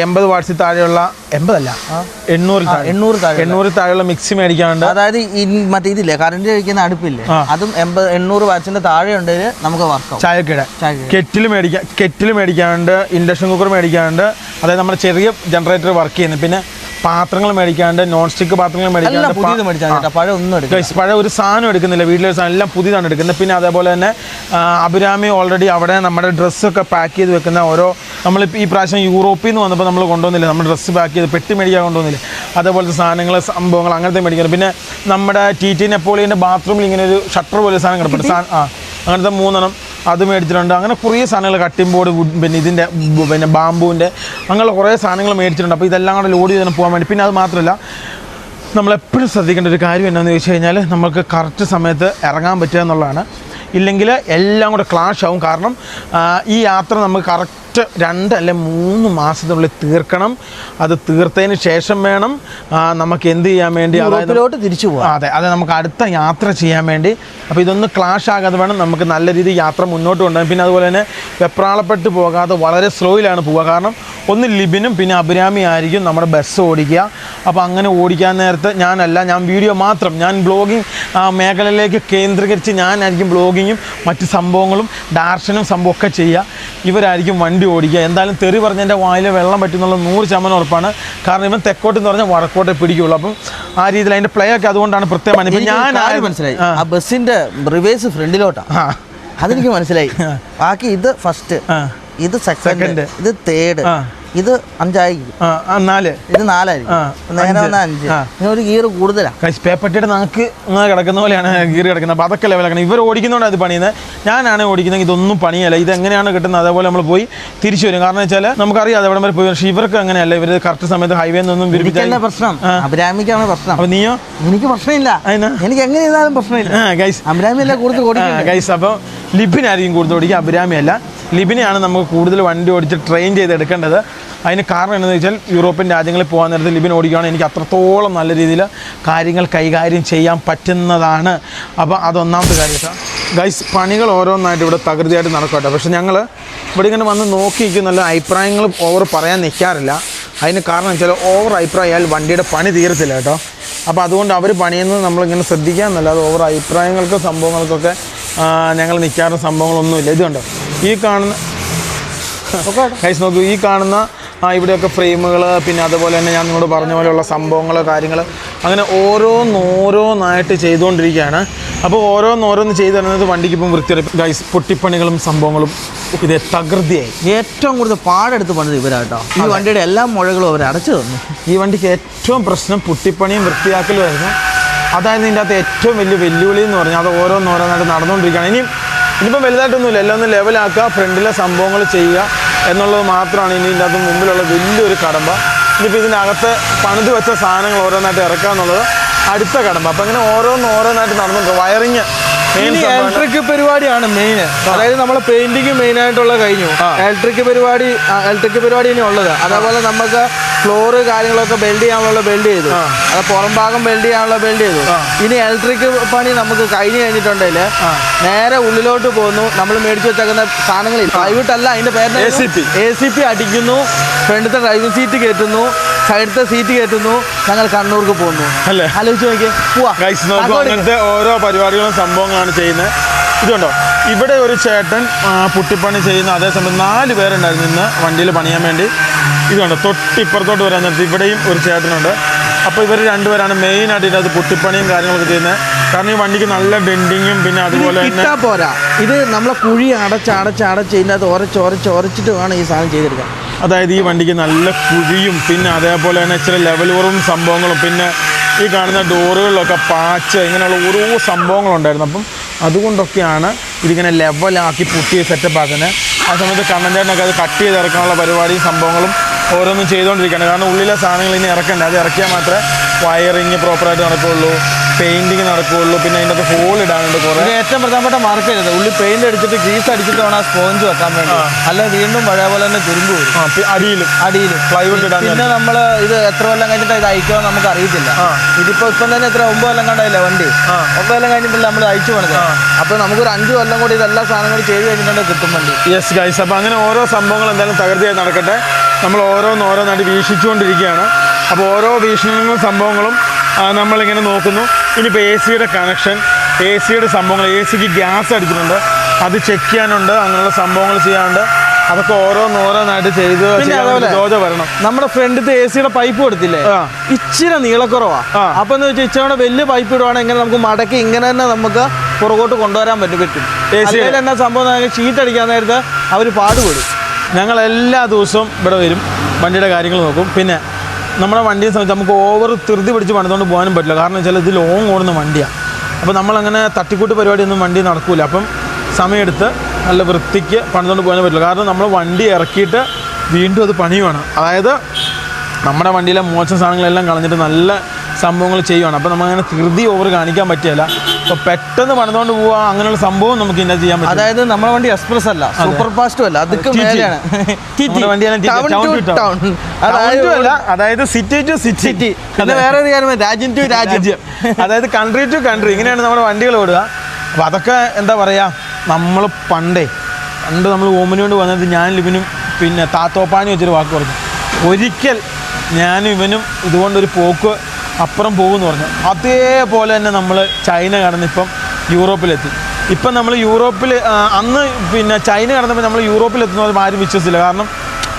80 വാട്ട്സിൽ താഴെയുള്ള 800 താഴെയുള്ള മിക്സി മേടിക്കാനുണ്ട്. അതായത് മറ്റേ ഇതില്ലേ, കറണ്ട് കഴിക്കുന്ന അടുപ്പില്ലേ, അതും 800 വാട്ട്സിന്റെ താഴെ ഉണ്ടെങ്കിൽ നമുക്ക് വർക്കാവും. ചായക്കട കെറ്റിൽ മേടിക്കാനുണ്ട്, ഇൻഡക്ഷൻ കുക്കർ മേടിക്കാനുണ്ട്. അതായത് നമ്മുടെ ചെറിയ ജനറേറ്റർ വർക്ക് ചെയ്യുന്നത്. പിന്നെ പാത്രങ്ങൾ മേടിക്കാണ്ട്, നോൺ സ്റ്റിക്ക് പാത്രങ്ങൾ മേടിക്കാണ്ട്. പഴയ ഒരു സാധനം എടുക്കുന്നില്ല, വീട്ടിലെ സാധനം എല്ലാം പുതിയതാണ് എടുക്കുന്നത്. പിന്നെ അതേപോലെ തന്നെ അഭിരാമി ഓൾറെഡി അവിടെ നമ്മുടെ ഡ്രസ്സൊക്കെ പാക്ക് ചെയ്ത് വെക്കുന്ന നമ്മൾ ഈ പ്രാവശ്യം യൂറോപ്പിൽ നിന്ന് വന്നപ്പോൾ നമ്മൾ കൊണ്ടുവന്നില്ല, നമ്മുടെ ഡ്രസ്സ് പാക്ക് ചെയ്ത് പെട്ടി മേടിക്കാൻ കൊണ്ടുവന്നില്ല, അതേപോലത്തെ സാധനങ്ങൾ സംഭവങ്ങൾ അങ്ങനത്തെ മേടിക്കുന്നത്. പിന്നെ നമ്മുടെ TT നെപ്പോളിയൻ്റെ ബാത്റൂമിൽ ഇങ്ങനെ ഒരു ഷട്ടർ പോലെ സാധനം കിടപ്പുണ്ട്, അങ്ങനത്തെ 3 അത് മേടിച്ചിട്ടുണ്ട്. അങ്ങനെ കുറേ സാധനങ്ങൾ, കട്ടിംഗ് ബോർഡ്, പിന്നെ ഇതിൻ്റെ പിന്നെ ബാമ്പൂവിൻ്റെ അങ്ങനെയുള്ള കുറേ സാധനങ്ങൾ മേടിച്ചിട്ടുണ്ട്. അപ്പോൾ ഇതെല്ലാം കൂടെ ലോഡ് ചെയ്ത് പോകാൻ വേണ്ടി. പിന്നെ അത് മാത്രമല്ല, നമ്മളെപ്പോഴും ശ്രദ്ധിക്കേണ്ട ഒരു കാര്യം എന്താണെന്ന് ചോദിച്ചു കഴിഞ്ഞാൽ, നമുക്ക് കറക്റ്റ് സമയത്ത് ഇറങ്ങാൻ പറ്റുക എന്നുള്ളതാണ്. ഇല്ലെങ്കിൽ എല്ലാം കൂടെ ക്ലാഷ് ആവും. കാരണം ഈ യാത്ര നമുക്ക് കറക്റ്റ് 2 അല്ലെങ്കിൽ 3 മാസത്തിനുള്ളിൽ തീർക്കണം. അത് തീർത്തതിന് ശേഷം വേണം നമുക്ക് എന്ത് ചെയ്യാൻ വേണ്ടി, യൂറോപ്പിലോട്ട് തിരിച്ചു പോകാം. അതെ നമുക്ക് അടുത്ത യാത്ര ചെയ്യാൻ വേണ്ടി. അപ്പോൾ ഇതൊന്ന് ക്ലാഷ് ആകാതെ വേണം നമുക്ക് നല്ല രീതിയിൽ യാത്ര മുന്നോട്ട് കൊണ്ടുപോകാൻ. പിന്നെ അതുപോലെ തന്നെ വെപ്രാളപ്പെട്ട് പോകാതെ വളരെ സ്ലോയിലാണ് പോവുക. കാരണം ഒന്ന് ലിബിനും പിന്നെ അഭിരാമി ആയിരിക്കും നമ്മുടെ ബസ് ഓടിക്കുക. അപ്പോൾ അങ്ങനെ ഓടിക്കാൻ നേരത്ത് ഞാൻ വീഡിയോ മാത്രം, ഞാൻ ബ്ലോഗിങ് മേഖലയിലേക്ക് കേന്ദ്രീകരിച്ച് ഞാനായിരിക്കും ബ്ലോഗിങ്ങും മറ്റ് സംഭവങ്ങളും ഡയറക്ഷനും സംഭവമൊക്കെ ചെയ്യുക. ഇവരായിരിക്കും വണ്ടി ഓടിക്കുക. എന്തായാലും തെറി പറഞ്ഞ എൻ്റെ വായിൽ വെള്ളം പറ്റുന്നുള്ള 100% ഉറപ്പാണ്. കാരണം ഇവൻ തെക്കോട്ടെന്ന് പറഞ്ഞാൽ വടക്കോട്ടെ പിടിക്കുകയുള്ളൂ. അപ്പം ആ രീതിയിൽ അതിൻ്റെ പ്ലേ ഒക്കെ അതുകൊണ്ടാണ് പ്രത്യേകം. ഞാൻ മനസ്സിലായി, ആ ബസ്സിൻ്റെ റിവേഴ്സ് ഫ്രണ്ടിലോട്ടാണ്, അതെനിക്ക് മനസ്സിലായി. ബാക്കി ഇത് ഫസ്റ്റ്, ഇത് സെക്കൻഡ്, ഇത് തേർഡ്, ഇത് 5 ആയിരിക്കും, 4 ഇത് 4 ആയിരിക്കും, നേരെ വന്ന 5. ഒരു ഗിയർ കൂടുതലാണ്. പേപ്പട്ടിയുടെ നാക്ക് കിടക്കുന്ന പോലെയാണ് ഗിയർ കിടക്കുന്നത്. അപ്പോൾ അതൊക്കെ ലെവലാക്കണം. ഇവർ ഓടിക്കുന്നതുകൊണ്ട് അത് പണിയുന്നത്. ഞാനാണ് ഓടിക്കുന്നത്, ഇതൊന്നും പണിയല്ല. ഇതെങ്ങനെയാണ് കിട്ടുന്നത് അതേപോലെ നമ്മൾ പോയി തിരിച്ചു വരും. കാരണം വെച്ചാൽ നമുക്കറിയാം അത് എവിടെ വരെ പോയി. പക്ഷേ ഇവർക്ക് അങ്ങനെയല്ല. ഇവർ കറക്റ്റ് സമയത്ത് ഹൈവേ നിന്നും വിരിപ്പിക്കാൻ പ്രശ്നം, അഭിരാമിക്കാണ് പ്രശ്നം. അപ്പോൾ നീയോ? എനിക്ക് പ്രശ്നമില്ല, എനിക്ക് എങ്ങനെ ചെയ്താലും പ്രശ്നമില്ല. ഗൈസ്, അഭിരാമിയല്ല കൂടുതൽ ഓടിക്കുക. ഗൈസ്, അപ്പോൾ ലിബിനായിരിക്കും കൂടുതൽ ഓടിക്കുക, അഭിരാമിയല്ല. ലിബിനെയാണ് നമുക്ക് കൂടുതൽ വണ്ടി ഓടിച്ച് ട്രെയിൻ ചെയ്തെടുക്കേണ്ടത്. അതിന് കാരണം എന്താണെന്ന് വെച്ചാൽ, യൂറോപ്യൻ രാജ്യങ്ങളിൽ പോകാൻ നേരത്തെ ലിബിൻ ഓടിക്കുകയാണ് എനിക്ക് അത്രത്തോളം നല്ല രീതിയിൽ കാര്യങ്ങൾ കൈകാര്യം ചെയ്യാൻ പറ്റുന്നതാണ്. അപ്പോൾ അതൊന്നാമത്തെ കാര്യം. ഗൈസ്, പണികൾ ഓരോന്നായിട്ട് ഇവിടെ തകൃതിയായിട്ട് നടക്കട്ടെ. പക്ഷേ ഞങ്ങൾ ഇവിടെ ഇങ്ങനെ വന്ന് നോക്കിയിരിക്കുന്നല്ല, അഭിപ്രായങ്ങൾ ഓവർ പറയാൻ നിൽക്കാറില്ല. അതിന് കാരണം വെച്ചാൽ ഓവർ അഭിപ്രായമായാൽ വണ്ടിയുടെ പണി തീരത്തില്ല കേട്ടോ. അപ്പോൾ അതുകൊണ്ട് അവർ പണിയുന്നത് നമ്മളിങ്ങനെ ശ്രദ്ധിക്കാമെന്നല്ലാതെ ഓവർ അഭിപ്രായങ്ങൾക്കും സംഭവങ്ങൾക്കൊക്കെ ഞങ്ങൾ നിൽക്കാറുള്ള സംഭവങ്ങളൊന്നുമില്ല. ഇതുണ്ടോ ഈ കാണുന്ന ഗൈസ്, നോക്കൂ, ഈ കാണുന്ന ഇവിടെയൊക്കെ ഫ്രെയിമുകൾ, പിന്നെ അതുപോലെ തന്നെ ഞാൻ നിങ്ങളോട് പറഞ്ഞ പോലെയുള്ള സംഭവങ്ങൾ, കാര്യങ്ങൾ, അങ്ങനെ ഓരോന്നായിട്ട് ചെയ്തുകൊണ്ടിരിക്കുകയാണ്. അപ്പോൾ ഓരോന്ന് ചെയ്തു തരുന്നത് വണ്ടിക്ക് ഇപ്പം വൃത്തിയെടുക്കും. ഗൈസ്, പൊട്ടിപ്പണികളും സംഭവങ്ങളും ഇത് തകൃതിയായി. ഏറ്റവും കൂടുതൽ പാടെടുത്ത് പണിത് ഇവരാട്ടോ. ഈ വണ്ടിയുടെ എല്ലാ മുഴകളും അവർ അടച്ചു തന്നു. ഈ വണ്ടിക്ക് ഏറ്റവും പ്രശ്നം പൊട്ടിപ്പണിയും വൃത്തിയാക്കലുമായിരുന്നു. അതായത് ഇതിൻ്റെ അകത്ത് ഏറ്റവും വലിയ വെല്ലുവിളി എന്ന് പറഞ്ഞാൽ അത് ഓരോന്നായിട്ട് നടന്നുകൊണ്ടിരിക്കുകയാണ്. ഇനിയിപ്പം വലുതായിട്ടൊന്നുമില്ല, എല്ലാം ഒന്ന് ലെവലാക്കുക, ഫ്രണ്ടിലെ സംഭവങ്ങൾ ചെയ്യുക എന്നുള്ളത് മാത്രമാണ് ഇനി ഇതിൻ്റെ അകത്ത് മുമ്പിലുള്ള വലിയൊരു കടമ്പ. ഇനിയിപ്പോൾ ഇതിനകത്ത് പണിത് വെച്ച സാധനങ്ങൾ ഓരോന്നായിട്ട് ഇറക്കുക എന്നുള്ളത് അടുത്ത കടമ്പ. അപ്പം അങ്ങനെ ഓരോന്നായിട്ട് നടന്നുണ്ട്. വയറിങ് ഇലക്ട്രിക് പരിപാടിയാണ് മെയിൻ. അതായത് നമ്മളെ പെയിന്റിങ് മെയിൻ ആയിട്ടുള്ള കഴിഞ്ഞു. ഇലക്ട്രിക് പരിപാടി ഇനി ഉള്ളത്. അതേപോലെ നമുക്ക് ഫ്ലോറ് കാര്യങ്ങളൊക്കെ ബെൽഡ് ചെയ്യാനുള്ള ബെൽഡ് ചെയ്തു, അത് പുറം ഭാഗം ബെൽഡ് ചെയ്യാനുള്ള ബെൽഡ് ചെയ്തു. ഇനി ഇലക്ട്രിക് പണി നമുക്ക് കഴിഞ്ഞിട്ടുണ്ടെങ്കിൽ നേരെ ഉള്ളിലോട്ട് പോകുന്നു. നമ്മൾ മേടിച്ചു വെച്ചേക്കുന്ന സാധനങ്ങളിൽ പ്രൈവറ്റ് അല്ല, അതിന്റെ പേര് ACP അടിക്കുന്നു, ഫ്രണ്ടിലത്തെ ഡ്രൈവിംഗ് സീറ്റ് കയറ്റുന്നു, സൈഡത്തെ സീറ്റ് കയറ്റുന്നു, ഞങ്ങൾ കണ്ണൂർക്ക് പോകുന്നു. ആലോചിച്ച് നോക്കിയേ, പോവാ. അങ്ങനത്തെ ഓരോ പരിപാടികളും സംഭവങ്ങളാണ് ചെയ്യുന്നത്. ഇതുണ്ടോ, ഇവിടെ ഒരു ചേട്ടൻ പുട്ടിപ്പണി ചെയ്യുന്ന അതേസമയം 4 പേരുണ്ടായിരുന്നു ഇന്ന് വണ്ടിയിൽ പണിയാൻ വേണ്ടി. ഇതുണ്ടോ, തൊട്ടിപ്പുറത്തോട്ട് വരാൻ നേരത്ത് ഇവിടെയും ഒരു ചേട്ടനുണ്ട്. അപ്പോൾ ഇവർ 2 പേരാണ് മെയിനായിട്ട് ഇതിനകത്ത് പുട്ടിപ്പണിയും കാര്യങ്ങളൊക്കെ ചെയ്യുന്നത്. കാരണം ഈ വണ്ടിക്ക് നല്ല ഡെൻഡിങ്ങും പിന്നെ അതുപോലെ തന്നെ പോരാ, ഇത് നമ്മളെ കുഴി അടച്ച് ഇതിനകത്ത് ഉരച്ചിട്ട് വേണം ഈ സാധനം ചെയ്തെടുക്കാൻ. അതായത് ഈ വണ്ടിക്ക് നല്ല കുഴിയും പിന്നെ അതേപോലെ തന്നെ ഇച്ചിരി ലെവൽ കുറവും സംഭവങ്ങളും പിന്നെ ഈ കാണുന്ന ഡോറുകളിലൊക്കെ പാച്ച് ഇങ്ങനെയുള്ള ഓരോ സംഭവങ്ങളുണ്ടായിരുന്നു. അപ്പം അതുകൊണ്ടൊക്കെയാണ് ഇതിങ്ങനെ ലെവലാക്കി പുട്ടി സെറ്റപ്പ് ആക്കുന്നത്. ആ സമയത്ത് കണ്ണഞ്ചേട്ടനൊക്കെ അത് കട്ട് ചെയ്തിറക്കാനുള്ള പരിപാടിയും സംഭവങ്ങളും ഓരോന്നും ചെയ്തുകൊണ്ടിരിക്കുകയാണ്. കാരണം ഉള്ളിലെ സാധനങ്ങൾ ഇനി ഇറക്കണ്ടേ, അത് ഇറക്കിയാൽ മാത്രമേ വയറിങ് പ്രോപ്പറായിട്ട് നടക്കുകയുള്ളൂ, പെയിൻറ്റിങ് നടക്കുകയുള്ളൂ. പിന്നെ അതിൻ്റെ അകത്ത് ഹോൾ ഇടാനുണ്ട് കുറേ. ഏറ്റവും പ്രധാനപ്പെട്ട മാർക്ക് ചെയ്തത് ഉള്ളിൽ പെയിന്റ് അടിച്ചിട്ട് ഗ്രീസ് അടിച്ചിട്ട് വേണം ആ സ്പോഞ്ച് വെക്കാൻ വേണ്ടി, അല്ല വീണ്ടും പഴയ പോലെ തന്നെ തുരുമ്പ് വരും. അടിയിലും പ്ലൈവുഡ് ഇടാൻ. പിന്നെ നമ്മൾ ഇത് എത്ര കൊല്ലം കഴിഞ്ഞിട്ട് ഇത് അയക്കുമോ നമുക്ക് അറിയത്തില്ല. ഇപ്പം തന്നെ എത്ര 9 കൊല്ലം കണ്ടായില്ല വണ്ടി, 9 കൊല്ലം കഴിഞ്ഞിട്ടില്ല നമ്മൾ അയച്ചു പോണത്. അപ്പോൾ നമുക്കൊരു 5 കൊല്ലം കൂടി ഇതെല്ലാ സാധനങ്ങളും ചെയ്ത് കഴിഞ്ഞിട്ടുണ്ടെങ്കിൽ കിട്ടും വണ്ടി. യെസ് ഗൈസ്, അപ്പോൾ അങ്ങനെ ഓരോ സംഭവങ്ങൾ എന്തായാലും തകൃതിയായി നടക്കട്ടെ. നമ്മൾ ഓരോന്നോരോന്നായിട്ട് വീക്ഷിച്ചുകൊണ്ടിരിക്കുകയാണ്. അപ്പോൾ ഓരോ വീക്ഷണങ്ങളും സംഭവങ്ങളും നമ്മളിങ്ങനെ നോക്കുന്നു. ഇനിയിപ്പോൾ AC കണക്ഷൻ, AC സംഭവങ്ങൾ, ACക്ക് ഗ്യാസ് അടിച്ചിട്ടുണ്ട്, അത് ചെക്ക് ചെയ്യാനുണ്ട്, അങ്ങനെയുള്ള സംഭവങ്ങൾ ചെയ്യാനുണ്ട്. അതൊക്കെ ഓരോന്നായിട്ട് ചെയ്ത് വരണം. നമ്മുടെ ഫ്രണ്ടിലത്തെ AC പൈപ്പ് കൊടുത്തില്ലേ, ഇച്ചിരി നീളക്കുറവാ. അപ്പൊ എന്ന് വെച്ചാൽ ഇച്ചിരി വലിയ പൈപ്പ് ഇടുവാണെങ്കിൽ ഇങ്ങനെ നമുക്ക് മടക്കി ഇങ്ങനെ തന്നെ നമുക്ക് പുറകോട്ട് കൊണ്ടുവരാൻ പറ്റും. എന്നാ സംഭവം, ഷീറ്റ് അടിക്കാൻ നേരത്ത് അവർ പാടുപെടും. ഞങ്ങൾ എല്ലാ ദിവസവും ഇവിടെ വരും, വണ്ടിയുടെ കാര്യങ്ങൾ നോക്കും. പിന്നെ നമ്മുടെ വണ്ടിയെ സംബന്ധിച്ച് നമുക്ക് ഓവർ ധൃതി പിടിച്ച് പണിതുകൊണ്ട് പോകാനും പറ്റില്ല. കാരണം വെച്ചാൽ ഇത് ലോങ് ഓടുന്ന വണ്ടിയാണ്. അപ്പോൾ നമ്മളങ്ങനെ തട്ടിക്കൂട്ട് പരിപാടിയൊന്നും വണ്ടി നടക്കില്ല. അപ്പം സമയമെടുത്ത് നല്ല വൃത്തിക്ക് പണിതുകൊണ്ട് പോകാനും പറ്റില്ല. കാരണം നമ്മൾ വണ്ടി ഇറക്കിയിട്ട് വീണ്ടും അത് പണിയുവാണ്. അതായത് നമ്മുടെ വണ്ടിയിലെ മോശം സാധനങ്ങളെല്ലാം കളഞ്ഞിട്ട് നല്ല സംഭവങ്ങൾ ചെയ്യുവാണ്. അപ്പോൾ നമ്മളങ്ങനെ ധൃതി ഓവർ കാണിക്കാൻ പറ്റില്ല. അപ്പോൾ പെട്ടെന്ന് പണിതുകൊണ്ട് പോവുക അങ്ങനെയുള്ള സംഭവം നമുക്ക് ഇന്ന ചെയ്യാൻ പറ്റും. അതായത് നമ്മുടെ വണ്ടി എക്സ്പ്രസ് അല്ല, സൂപ്പർ ഫാസ്റ്റും അല്ല, അതൊക്കെ മേലെയാണ്. അതായത് സിറ്റി ടു സിറ്റി, പിന്നെ വേറെ ഒരു കാര്യം രാജ്യം ടു രാജ്യം, അതായത് കൺട്രി ടു കൺട്രി, ഇങ്ങനെയാണ് നമ്മുടെ വണ്ടികൾ ഓടുക. അപ്പോൾ അതൊക്കെ എന്താ പറയുക, നമ്മൾ പണ്ട് നമ്മൾ ഓമിനി കൊണ്ട് വന്നിട്ട് ഞാൻ ഇവനും പിന്നെ താത്തോപ്പാനി വെച്ചൊരു വാക്ക് പറഞ്ഞു. ഒരിക്കൽ ഞാനും ഇവനും ഇതുകൊണ്ടൊരു പോക്ക് അപ്പുറം പോകുമെന്ന് പറഞ്ഞു. അതേപോലെ തന്നെ നമ്മൾ ചൈന കടന്നിപ്പം യൂറോപ്പിലെത്തി. ഇപ്പം നമ്മൾ യൂറോപ്പിൽ അന്ന് പിന്നെ ചൈന കടന്നപ്പോൾ നമ്മൾ യൂറോപ്പിലെത്തുന്നത് ആരും വിശ്വസിച്ചില്ല. കാരണം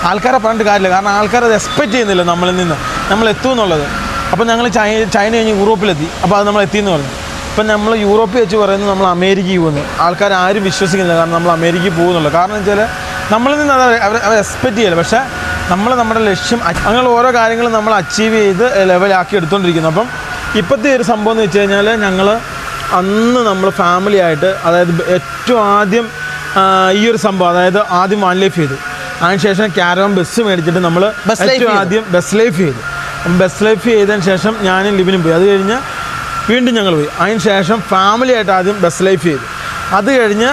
ആൾക്കാരെ പറഞ്ഞിട്ട് കാര്യമില്ല, കാരണം ആൾക്കാരത് എക്സ്പെക്റ്റ് ചെയ്യുന്നില്ല നമ്മളിൽ നിന്ന് നമ്മൾ എത്തുമെന്നുള്ളത്. അപ്പം ഞങ്ങൾ ചൈന കഴിഞ്ഞ് യൂറോപ്പിലെത്തി. അപ്പോൾ അത് നമ്മൾ എത്തിയെന്ന് പറഞ്ഞു. ഇപ്പം നമ്മൾ യൂറോപ്പിൽ വെച്ച് പറയുന്നത് നമ്മൾ അമേരിക്കയിൽ പോകുന്നു. ആൾക്കാർ ആരും വിശ്വസിക്കുന്നില്ല, കാരണം നമ്മൾ അമേരിക്കയിൽ പോകുന്നുള്ളൂ. കാരണം വെച്ചാൽ നമ്മളിൽ നിന്ന് അത് അവർ എക്സ്പെക്റ്റ് ചെയ്യില്ല. പക്ഷേ നമ്മൾ നമ്മുടെ ലക്ഷ്യം അങ്ങനെയുള്ള ഓരോ കാര്യങ്ങളും നമ്മൾ അച്ചീവ് ചെയ്ത് ലെവലാക്കി എടുത്തുകൊണ്ടിരിക്കുന്നു. അപ്പം ഇപ്പോഴത്തെ ഒരു സംഭവം എന്ന് വെച്ച് കഴിഞ്ഞാൽ ഞങ്ങൾ അന്ന് നമ്മൾ ഫാമിലി ആയിട്ട്, അതായത് ഏറ്റവും ആദ്യം ഈ ഒരു സംഭവം, അതായത് ആദ്യം വൺ ലൈഫ് ചെയ്തു, അതിനുശേഷം ക്യാരവൻ ബസ് മേടിച്ചിട്ട് നമ്മൾ ഏറ്റവും ആദ്യം ബസ് ലൈഫ് ചെയ്തു. ബസ് ലൈഫ് ചെയ്തതിന് ശേഷം ഞാനും ലിബിനും പോയി. അത് കഴിഞ്ഞ് വീണ്ടും ഞങ്ങൾ പോയി. അതിന് ശേഷം ഫാമിലി ആയിട്ട് ആദ്യം ബസ് ലൈഫ് ചെയ്തു. അത് കഴിഞ്ഞ്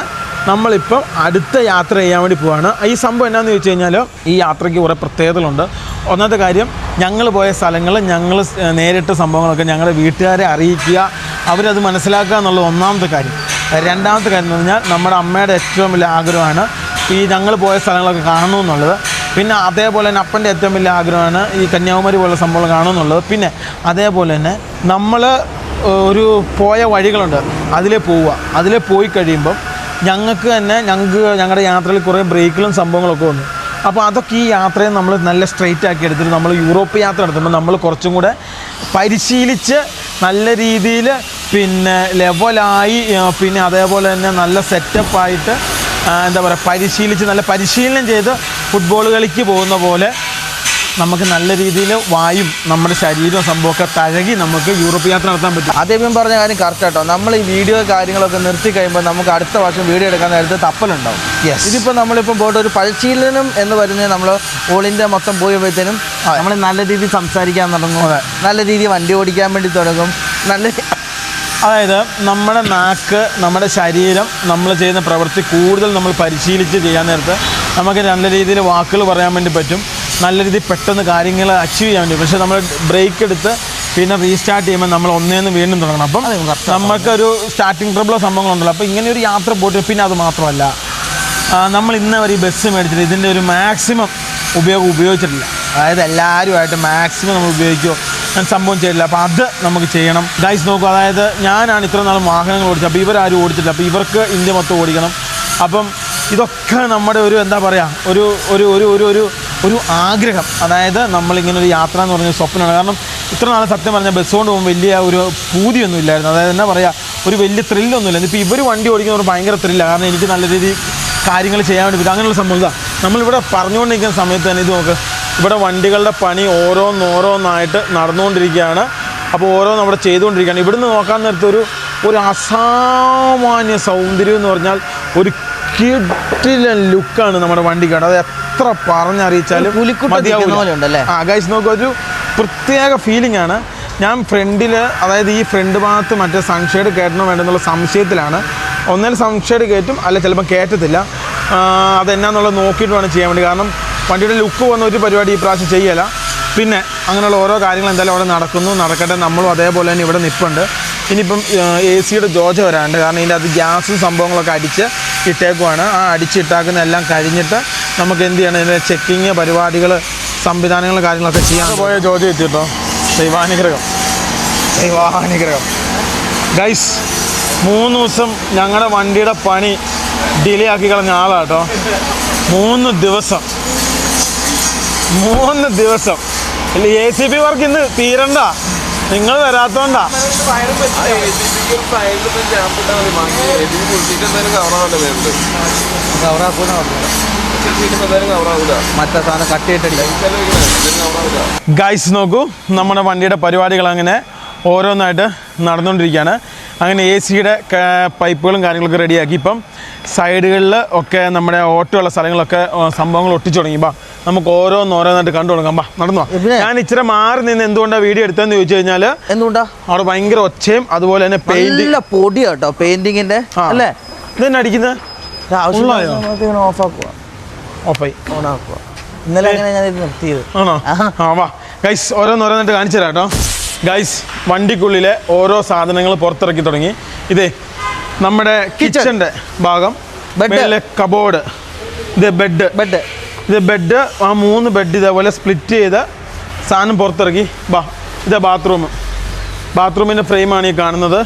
നമ്മളിപ്പം അടുത്ത യാത്ര ചെയ്യാൻ വേണ്ടി പോവാണ്. ഈ സംഭവം എന്നാന്ന് ചോദിച്ചു കഴിഞ്ഞാൽ ഈ യാത്രയ്ക്ക് കുറേ പ്രത്യേകതകളുണ്ട്. ഒന്നാമത്തെ കാര്യം, ഞങ്ങൾ പോയ സ്ഥലങ്ങൾ ഞങ്ങൾ നേരിട്ട സംഭവങ്ങളൊക്കെ ഞങ്ങളുടെ വീട്ടുകാരെ അറിയിക്കുക, അവരത് മനസ്സിലാക്കുക എന്നുള്ളത് ഒന്നാമത്തെ കാര്യം. രണ്ടാമത്തെ കാര്യം എന്ന് പറഞ്ഞാൽ നമ്മുടെ അമ്മയുടെ ഏറ്റവും വലിയ ആഗ്രഹമാണ് ഈ ഞങ്ങൾ പോയ സ്ഥലങ്ങളൊക്കെ കാണണമെന്നുള്ളത്. പിന്നെ അതേപോലെ തന്നെ അപ്പൻ്റെ ഏറ്റവും വലിയ ആഗ്രഹമാണ് ഈ കന്യാകുമാരി പോലുള്ള സംഭവങ്ങൾ കാണുമെന്നുള്ളത്. പിന്നെ അതേപോലെ തന്നെ നമ്മൾ ഒരു പോയ വഴികളുണ്ട്, അതിലേ പോവുക. അതിലേ പോയി കഴിയുമ്പം ഞങ്ങൾക്ക് ഞങ്ങളുടെ യാത്രയിൽ കുറേ ബ്രേക്കിലും സംഭവങ്ങളൊക്കെ വന്നു. അപ്പോൾ അതൊക്കെ ഈ യാത്രയെ നമ്മൾ നല്ല സ്ട്രെയിറ്റ് ആക്കി എടുത്തിട്ട് നമ്മൾ യൂറോപ്പ് യാത്ര നടത്തുമ്പോൾ നമ്മൾ കുറച്ചും കൂടെ പരിശീലിച്ച് നല്ല രീതിയിൽ പിന്നെ ലെവലായി പിന്നെ അതേപോലെ തന്നെ നല്ല സെറ്റപ്പായിട്ട് എന്താ പറയുക പരിശീലിച്ച് നല്ല പരിശീലനം ചെയ്ത് ഫുട്ബോൾ കളിക്ക് പോകുന്ന പോലെ നമുക്ക് നല്ല രീതിയിൽ വായും നമ്മുടെ ശരീരവും സംഭവമൊക്കെ തഴകി നമുക്ക് യൂറോപ്പ് യാത്ര നടത്താൻ പറ്റും. ആദ്യം പറഞ്ഞ കാര്യം കറക്റ്റ് കേട്ടോ. നമ്മൾ ഈ വീഡിയോ കാര്യങ്ങളൊക്കെ നിർത്തി കഴിയുമ്പോൾ നമുക്ക് അടുത്ത വർഷം വീഡിയോ എടുക്കാൻ നേരത്തെ തപ്പലുണ്ടാവും. ഇതിപ്പോൾ നമ്മളിപ്പോൾ പോയിട്ട് ഒരു പരിശീലനം എന്ന് പറയുന്നത് നമ്മൾ ഓൾ ഇന്ത്യ മൊത്തം പോയപ്പോഴത്തേനും നമ്മൾ നല്ല രീതിയിൽ സംസാരിക്കാൻ തുടങ്ങും, നല്ല രീതിയിൽ വണ്ടി ഓടിക്കാൻ വേണ്ടി തുടങ്ങും. അതായത് നമ്മുടെ നാക്ക്, നമ്മുടെ ശരീരം, നമ്മൾ ചെയ്യുന്ന പ്രവൃത്തി കൂടുതൽ നമ്മൾ പരിശീലിച്ച് ചെയ്യാൻ നേരത്ത് നമുക്ക് നല്ല രീതിയിൽ വാക്കുകൾ പറയാൻ വേണ്ടി പറ്റും. നല്ല രീതിയിൽ പെട്ടെന്ന് കാര്യങ്ങൾ അച്ചീവ് ചെയ്യാൻ വേണ്ടി. പക്ഷേ നമ്മൾ ബ്രേക്ക് എടുത്ത് പിന്നെ റീസ്റ്റാർട്ട് ചെയ്യുമ്പോൾ നമ്മൾ ഒന്നേന്ന് വീണ്ടും തുടങ്ങണം. അപ്പം നമുക്കൊരു സ്റ്റാർട്ടിങ് ട്രബിളോ സംഭവങ്ങളുണ്ടല്ലോ. അപ്പോൾ ഇങ്ങനെ ഒരു യാത്ര പോയിട്ട് പിന്നെ അത് മാത്രമല്ല, നമ്മൾ ഇന്ന് വരെ ഈ ബസ് മേടിച്ചിട്ട് ഇതിൻ്റെ ഒരു മാക്സിമം ഉപയോഗിച്ചിട്ടില്ല. അതായത് എല്ലാവരുമായിട്ട് മാക്സിമം നമ്മൾ ഉപയോഗിക്കുമോ സംഭവം ചെയ്തില്ല. അപ്പോൾ അത് നമുക്ക് ചെയ്യണം. ഗൈസ് നോക്കൂ, അതായത് ഞാനാണ് ഇത്ര നാളും വാഹനങ്ങൾ ഓടിച്ചത്. അപ്പോൾ ഇവരാരും ഓടിച്ചിട്ടില്ല. അപ്പോൾ ഇവർക്ക് ഇന്ത്യ മൊത്തം ഓടിക്കണം. അപ്പം ഇതൊക്കെ നമ്മുടെ ഒരു എന്താ പറയുക ഒരു ഒരു ഒരു ഒരു ഒരു ഒരു ആഗ്രഹം. അതായത് നമ്മളിങ്ങനെ ഒരു യാത്ര എന്ന് പറഞ്ഞ സ്വപ്നമാണ്. കാരണം ഇത്ര നാളെ സത്യം പറഞ്ഞാൽ ബസ് കൊണ്ട് പോകുമ്പോൾ വലിയ ഒരു പൂതിയൊന്നും ഇല്ലായിരുന്നു. അതായത് എന്താ പറയുക, ഒരു വലിയ ത്രില്ലൊന്നുമില്ല. ഇപ്പോൾ ഇവർ വണ്ടി ഓടിക്കുന്നവർ ഭയങ്കര ത്രില്ലാണ്. കാരണം എനിക്ക് നല്ല രീതിയിൽ കാര്യങ്ങൾ ചെയ്യാൻ വേണ്ടി പറ്റും. അങ്ങനെയുള്ള സംഭവം ഇതാണ്. നമ്മളിവിടെ പറഞ്ഞുകൊണ്ടിരിക്കുന്ന സമയത്ത് തന്നെ ഇത് നോക്ക്, ഇവിടെ വണ്ടികളുടെ പണി ഓരോന്നോരോന്നായിട്ട് നടന്നുകൊണ്ടിരിക്കുകയാണ്. അപ്പോൾ ഓരോന്ന് അവിടെ ചെയ്തുകൊണ്ടിരിക്കുകയാണ്. ഇവിടുന്ന് നോക്കാൻ നേരത്തെ ഒരു അസാമാന്യ സൗന്ദര്യം എന്ന് പറഞ്ഞാൽ ഒരു കിടിലൻ ലുക്കാണ് നമ്മുടെ വണ്ടിക്കാണ്. അത് എത്ര പറഞ്ഞറിയിച്ചാലും മതിയാവില്ല. ഗൈസ് നോക്കൂ, ഒരു പ്രത്യേക ഫീലിംഗ് ആണ്. ഞാൻ ഫ്രണ്ടിൽ, അതായത് ഈ ഫ്രണ്ട് ഭാഗത്ത് മറ്റേ സൺഷെയ്ഡ് കയറ്റണോ വേണ്ടെന്നുള്ള സംശയത്തിലാണ്. ഒന്നേൽ സൺഷെയ്ഡ് കയറ്റും, അല്ല ചിലപ്പോൾ കയറ്റത്തില്ല. അതെന്നാന്നുള്ളത് നോക്കിയിട്ട് വേണം ചെയ്യാൻ വേണ്ടി. കാരണം വണ്ടിയുടെ ലുക്ക് വന്ന ഒരു പരിപാടി ഈ പ്രാവശ്യം ചെയ്യല. പിന്നെ അങ്ങനെയുള്ള ഓരോ കാര്യങ്ങൾ എന്തായാലും അവിടെ നടക്കട്ടെ. നമ്മളും അതേപോലെ തന്നെ ഇവിടെ നിൽപ്പുണ്ട്. ഇനിയിപ്പം AC-യുടെ ജോജ വരാനുണ്ട്. കാരണം ഇതിൻ്റെ അത് ഗ്യാസും സംഭവങ്ങളൊക്കെ അടിച്ച് ഇട്ടേക്കുവാണ്. ആ അടിച്ചിട്ടാക്കുന്ന എല്ലാം കഴിഞ്ഞിട്ട് നമുക്ക് എന്ത് ചെയ്യണം, ഇതിൻ്റെ ചെക്കിങ് പരിപാടികൾ, സംവിധാനങ്ങൾ, കാര്യങ്ങളൊക്കെ ചെയ്യാൻ പോയ ജോജ എത്തിയിട്ടോ. ദൈവാനുഗ്രഹം. ഗൈസ് 3 ദിവസം ഞങ്ങളുടെ വണ്ടിയുടെ പണി ഡിലേ ആക്കി കളഞ്ഞ ആളാട്ടോ. 3 ദിവസം ഇല്ല. ACP വർക്ക് ഇന്ന് തീരണ്ട, നിങ്ങൾ വരാത്തോണ്ടാ. ഗൈസ് നോക്കൂ, നമ്മുടെ വണ്ടിയുടെ പരിപാടികൾ അങ്ങനെ ഓരോന്നായിട്ട് നടന്നുകൊണ്ടിരിക്കുകയാണ്. അങ്ങനെ AC-യുടെ പൈപ്പുകളും കാര്യങ്ങളൊക്കെ റെഡിയാക്കി. ഇപ്പം സൈഡുകളിൽ ഒക്കെ നമ്മുടെ ഓട്ടമുള്ള സ്ഥലങ്ങളൊക്കെ സംഭവങ്ങൾ ഒട്ടിച്ചു തുടങ്ങി. നമുക്ക് ഓരോന്നോരോന്നായിട്ട് കണ്ടു തുടങ്ങാം. നടന്നു. ഞാൻ ഇച്ചിരി മാറി നിന്ന് എന്തുകൊണ്ടാണ് വീഡിയോ എടുത്തതെന്ന് ചോദിച്ചു കഴിഞ്ഞാൽ, എന്തുകൊണ്ടാ അവിടെ ഭയങ്കര ഒച്ചയും അതുപോലെ തന്നെ പെയിന്റ് പൊടി കേട്ടോ, പെയിന്റിങ്ങിന്റെ അല്ലേ. ഇതെന്നെ അടിക്കുന്നത് ഓഫായി ഓണാക്കുക. ഇന്നലെ ഞാൻ നിർത്തിയത് ആണോ? വാ ഗൈസ്, ഓരോന്നോരോന്നായിട്ട് കാണിച്ചു തരാം കേട്ടോ. ഗൈസ്, വണ്ടിക്കുള്ളിലെ ഓരോ സാധനങ്ങൾ പുറത്തിറക്കി തുടങ്ങി. ഇതേ നമ്മുടെ കിച്ചൻ്റെ ഭാഗം, കബോർഡ്, ഇത് ബെഡ്, ആ 3 ബെഡ് ഇതേപോലെ സ്പ്ലിറ്റ് ചെയ്ത് സാധനം പുറത്തിറക്കി. ഇത് ബാത്റൂമിൻ്റെ ഫ്രെയിമാണ് ഈ കാണുന്നത്.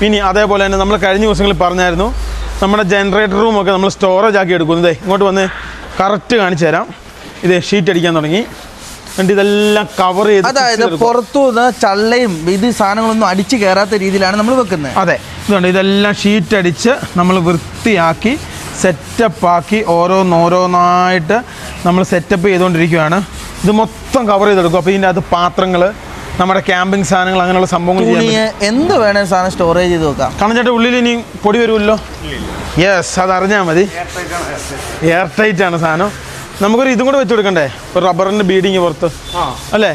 ഇനി അതേപോലെ തന്നെ നമ്മൾ കഴിഞ്ഞ ദിവസങ്ങളിൽ പറഞ്ഞായിരുന്നു, നമ്മുടെ ജനറേറ്റർ റൂമൊക്കെ നമ്മൾ സ്റ്റോറേജ് ആക്കി എടുക്കുന്നത്. ഇങ്ങോട്ട് വന്ന് കറക്റ്റ് കാണിച്ചു തരാം. ഇത് ഷീറ്റ് അടിക്കാൻ തുടങ്ങി. എന്നിട്ട് ഇതെല്ലാം കവർ ചെയ്ത്, അതായത് പുറത്തുനിന്ന് ചള്ളയും ഇത് സാധനങ്ങളൊന്നും അടിച്ച് കയറാത്ത രീതിയിലാണ് നമ്മൾ വെക്കുന്നത്. അതെ, ഇതുകൊണ്ട് ഇതെല്ലാം ഷീറ്റ് അടിച്ച് നമ്മൾ വൃത്തിയാക്കി സെറ്റപ്പാക്കി ഓരോന്നോരോന്നായിട്ട് നമ്മൾ സെറ്റപ്പ് ചെയ്തുകൊണ്ടിരിക്കുകയാണ്. ഇത് മൊത്തം കവർ ചെയ്തെടുക്കും. അപ്പോൾ ഇതിൻ്റെ അകത്ത് പാത്രങ്ങൾ, നമ്മുടെ ക്യാമ്പിംഗ് സാധനങ്ങൾ, അങ്ങനെയുള്ള സംഭവങ്ങൾ എന്ത് വേണേൽ സാധനം സ്റ്റോറേജ് ചെയ്ത് വെക്കാം. കണഞ്ചേട്ട ഉള്ളിൽ ഇനി പൊടി വരുമല്ലോ. യെസ്, അതറിഞ്ഞാൽ മതി. എയർ ടൈറ്റ് ആണ് സാധനം. നമുക്കൊരു ഇതും കൂടെ വെച്ച് കൊടുക്കണ്ടേ, ഒരു റബ്ബറിൻ്റെ ബീഡിങ് പുറത്ത് അല്ലേ.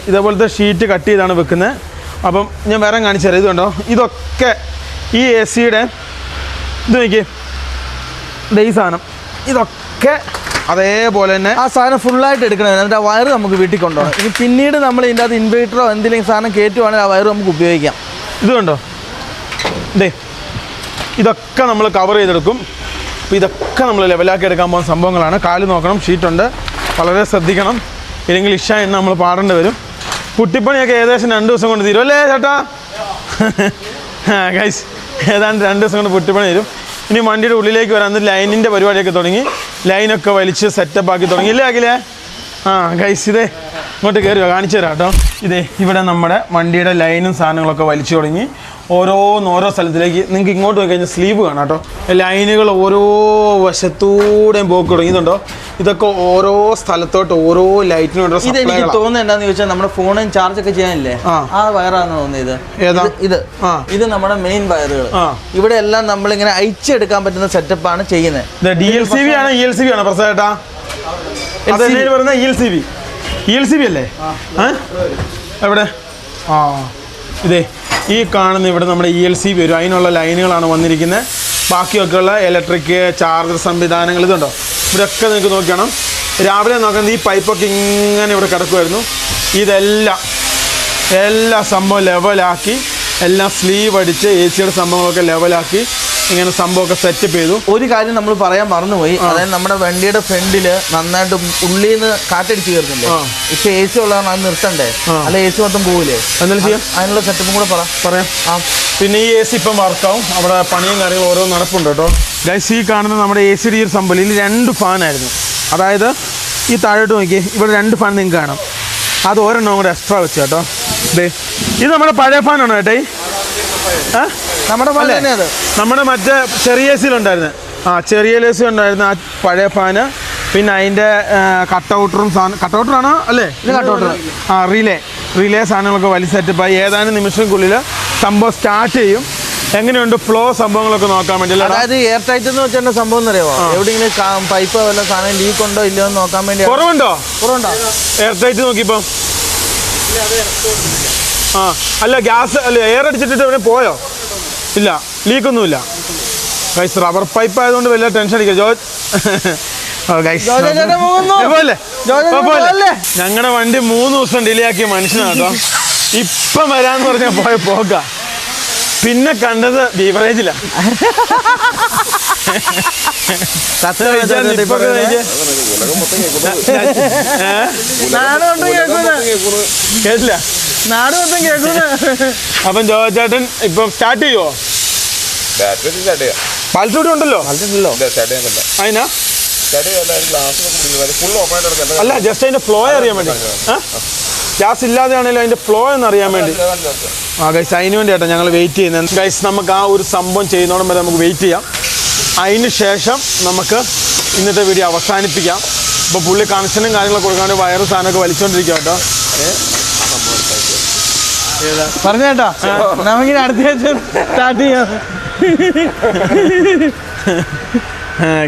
ഇതേപോലത്തെ ഷീറ്റ് കട്ട് ചെയ്താണ് വെക്കുന്നത്. അപ്പം ഞാൻ വേറെ കാണിച്ചു തരാം. ഇത് കണ്ടോ, ഇതൊക്കെ ഈ AC-യുടെ ഇത് നോക്കി, ഈ സാധനം ഇതൊക്കെ അതേപോലെ തന്നെ ആ സാധനം ഫുള്ളായിട്ട് എടുക്കണം. എന്നിട്ട് ആ വയറ് നമുക്ക് വീട്ടിൽ കൊണ്ടുപോകണം. ഇനി പിന്നീട് നമ്മൾ ഇതിൻ്റെ അകത്ത് ഇൻവേർട്ടറോ എന്തെങ്കിലും സാധനം കയറ്റുവാണെങ്കിൽ ആ വയറ് നമുക്ക് ഉപയോഗിക്കാം. ഇത് കണ്ടോ, ഇതൊക്കെ നമ്മൾ കവർ ചെയ്തെടുക്കും. അപ്പോൾ ഇതൊക്കെ നമ്മൾ ലെവലാക്കി എടുക്കാൻ പോകുന്ന സംഭവങ്ങളാണ്. കാല് നോക്കണം, ഷീറ്റുണ്ട്, വളരെ ശ്രദ്ധിക്കണം. ഇല്ലെങ്കിൽ ഇഷ എന്ന് നമ്മൾ പാടേണ്ടി വരും. കുട്ടിപ്പണിയൊക്കെ ഏകദേശം 2 ദിവസം കൊണ്ട് തീരും അല്ലേ ചേട്ടാ? ഗൈസ്, ഏതാണ്ട് 2 ദിവസം കൊണ്ട് കുട്ടിപ്പണി തരും. ഇനി വണ്ടിയുടെ ഉള്ളിലേക്ക് വരാൻ ലൈനിൻ്റെ പരിപാടിയൊക്കെ തുടങ്ങി. ലൈനൊക്കെ വലിച്ച് സെറ്റപ്പ് ആക്കി തുടങ്ങി ഇല്ലേ അഖിലേ? ഗൈസ്, ഇതേ ഇങ്ങോട്ട് കയറുക, കാണിച്ചു തരാം കേട്ടോ. ഇതേ ഇവിടെ നമ്മുടെ വണ്ടിയുടെ ലൈനും സാധനങ്ങളൊക്കെ വലിച്ചു തുടങ്ങി. ഓരോ സ്ഥലത്തിലേക്ക് നിങ്ങൾക്ക് ഇങ്ങോട്ട് പോയി കഴിഞ്ഞാൽ സ്ലീവ് കാണാം കേട്ടോ. ലൈനുകൾ ഓരോ വശത്തൂടെയും പോക്ക് തുടങ്ങിയിട്ടുണ്ടോ. ഇതൊക്കെ ഓരോ സ്ഥലത്തോട്ട് ഓരോ ലൈറ്റിനും ഇത് എനിക്ക് തോന്നുന്നത് എന്താന്ന് ചോദിച്ചാൽ നമ്മുടെ ഫോണിൽ ചാർജ് ഒക്കെ ചെയ്യാനില്ലേ, ആ വയറാന്ന് തോന്നിയത്. ഇത് നമ്മുടെ മെയിൻ വയറുകൾ. ഇവിടെ എല്ലാം നമ്മളിങ്ങനെ അയച്ചെടുക്കാൻ പറ്റുന്ന സെറ്റപ്പാണ് ചെയ്യുന്നത്. DLCV ആണ് ELCV ആണോ പ്രസാദേട്ടാ? പറഞ്ഞ ELCV അല്ലേ? എവിടെ? ഇതേ ഈ കാണുന്ന ഇവിടെ നമ്മുടെ ELCV വരും. അതിനുള്ള ലൈനുകളാണ് വന്നിരിക്കുന്നത്. ബാക്കിയൊക്കെയുള്ള ഇലക്ട്രിക് ചാർജർ സംവിധാനങ്ങൾ ഇതുണ്ടോ. ഇവിടെയൊക്കെ നിങ്ങൾക്ക് നോക്കണം. രാവിലെ നോക്കുന്നത് ഈ പൈപ്പൊക്കെ ഇങ്ങനെ ഇവിടെ കിടക്കുമായിരുന്നു. ഇതെല്ലാം എല്ലാ സംഭവം ലെവലാക്കി, എല്ലാം സ്ലീവ് അടിച്ച് AC-യുടെ സംഭവങ്ങളൊക്കെ ലെവലാക്കി ഇങ്ങനെ സംഭവമൊക്കെ സെറ്റപ്പ് ചെയ്തു. ഒരു കാര്യം നമ്മൾ പറയാൻ മറന്നുപോയി. അതായത് നമ്മുടെ വണ്ടിയുടെ ഫ്രണ്ടില് നന്നായിട്ട് ഉള്ളിൽ നിന്ന് കാറ്റടിച്ച് കയറുന്നില്ലേ? ഇപ്പൊ AC ഉള്ളതാണ്, അത് നിർത്തണ്ടേ? അല്ല AC മൊത്തം പോവില്ലേ? എന്തായാലും ചെയ്യാം, അതിനുള്ള സെറ്റപ്പും കൂടെ പറയാം. പിന്നെ ഈ AC ഇപ്പം വർക്കാവും. അവിടെ പണിയും കാര്യങ്ങളും ഓരോ നടപ്പുണ്ട് കേട്ടോ. ഗൈസ്, ഈ കാണുന്ന നമ്മുടെ AC-യുടെ ഈ ഒരു സംഭവം, ഇതിൽ 2 ഫാനായിരുന്നു. അതായത് ഈ താഴോട്ട് നോക്കി, ഇവിടെ 2 ഫാൻ നിങ്ങൾക്ക് കാണാം. അത് ഒരെണ്ണം കൂടെ എക്സ്ട്രാ വെച്ച് കേട്ടോ. ഇത് നമ്മുടെ പഴയ ഫാനാണ് കേട്ടോ. നമ്മുടെ മറ്റേ ചെറിയ AC ഉണ്ടായിരുന്നു. ചെറിയ AC ഉണ്ടായിരുന്നു ആ പഴയ ഫാന്. പിന്നെ അതിൻ്റെ കട്ടൗട്ടറും കട്ടൗട്ടറാണോ അല്ലേ? ഇത് കട്ടൗട്ടർ. റിലേ സാധനങ്ങളൊക്കെ വലിയ സെറ്റപ്പായി. ഏതാനും നിമിഷങ്ങൾക്കുള്ളിൽ സംഭവം സ്റ്റാർട്ട് ചെയ്യും. എങ്ങനെയുണ്ട് ഫ്ലോ സംഭവങ്ങളൊക്കെ നോക്കാൻ വേണ്ടി. അതായത് എയർ ടൈറ്റ് എന്ന് വെച്ചാൽ സംഭവം അറിയാമോ? എവിടെയെങ്കിലും പൈപ്പ് വല്ല സാധനം ലീക്ക് ഉണ്ടോ ഇല്ലയോ എന്ന് നോക്കാൻ വേണ്ടി. കുറവുണ്ടോ എയർ ടൈറ്റ് നോക്കിയപ്പോ? അല്ല ഗ്യാസ് അല്ല എയർ അടിച്ചിട്ട് ഇവിടെ പോയോ? ഇല്ല, ലീക്കൊന്നുമില്ല. ഗൈസ്, റബ്ബർ പൈപ്പ് ആയതുകൊണ്ട് വലിയ ടെൻഷൻ അടിക്കുക. ഞങ്ങളുടെ വണ്ടി 3 ദിവസം ഡിലേ ആക്കിയ മനുഷ്യനാട്ടോ. ഇപ്പം വരാന്ന് പറഞ്ഞാൽ പോക. പിന്നെ കണ്ടത് ബീവറേജില. കേട്ടില്ല? നാട് മൊത്തം കേൾക്കുന്ന. അപ്പം ജോചേട്ടൻ ഇപ്പം സ്റ്റാർട്ട് ചെയ്യുവോ? പാൽസൂടി ഉണ്ടല്ലോ. അതിനാ അല്ല, ജസ്റ്റ് അതിന്റെ ഫ്ലോ അറിയാൻ വേണ്ടി. ഗ്യാസ് ഇല്ലാതെയാണെങ്കിലും അതിന്റെ ഫ്ലോ എന്ന് അറിയാൻ വേണ്ടി. ഗൈസ്, അതിന് വേണ്ടി കേട്ടോ ഞങ്ങൾ വെയിറ്റ് ചെയ്യുന്നത്. ഗൈസ്, നമുക്ക് ആ ഒരു സംഭവം ചെയ്യുന്നോടം വരെ നമുക്ക് വെയിറ്റ് ചെയ്യാം. അതിന് ശേഷം നമുക്ക് ഇന്നത്തെ വീഡിയോ അവസാനിപ്പിക്കാം. ഇപ്പോൾ പുള്ളി കണക്ഷനും കാര്യങ്ങളൊക്കെ കൊടുക്കാൻ വേണ്ടി വയറ് സാധനമൊക്കെ വലിച്ചോണ്ടിരിക്കുക കേട്ടോ. പറഞ്ഞേട്ടാ, നമുക്കിനി അടുത്ത സ്റ്റാർട്ട് ചെയ്യാം.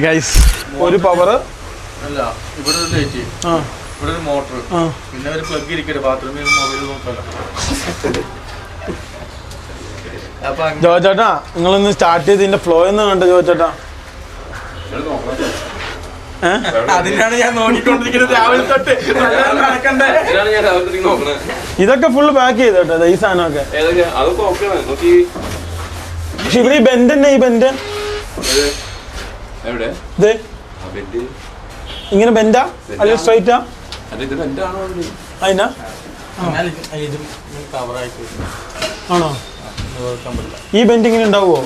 ഗൈസ്, ഒരു പവർ അല്ല, ഇവിടെ ഒരു ലൈറ്റ്, ഇവിടെ ഒരു മോട്ടർ, പിന്നെ ഒരു പ്ലഗ് ഇരിക്കട്ടെ ബാത്റൂമിൽ മൊബൈൽ നോക്കാലോ. ജോചേട്ടാ, നിങ്ങളൊന്ന് സ്റ്റാർട്ട് ചെയ്ത് ഇതിന്റെ ഫ്ലോ എന്ന് കണ്ടോ ജോചേട്ടാ? അതിനാണ് ഞാൻ നോക്കിക്കൊണ്ടിരിക്കുന്നത് രാവിലെ തൊട്ട്. ഇതൊക്കെ ഫുള്ള് പാക്ക് ചെയ്ത് കേട്ടോ ഈ സാധനമൊക്കെ. പക്ഷെ ഇവിടെ ഈ ബെൻഡ് തന്നെ, ഈ ബെൻഡ് ഇങ്ങനെ ബെൻഡാ അല്ല സ്ട്രൈറ്റാ? അതിനാ ആണോ? ഈ ബെൻഡ് ഇങ്ങനെ ഉണ്ടാവുമോ?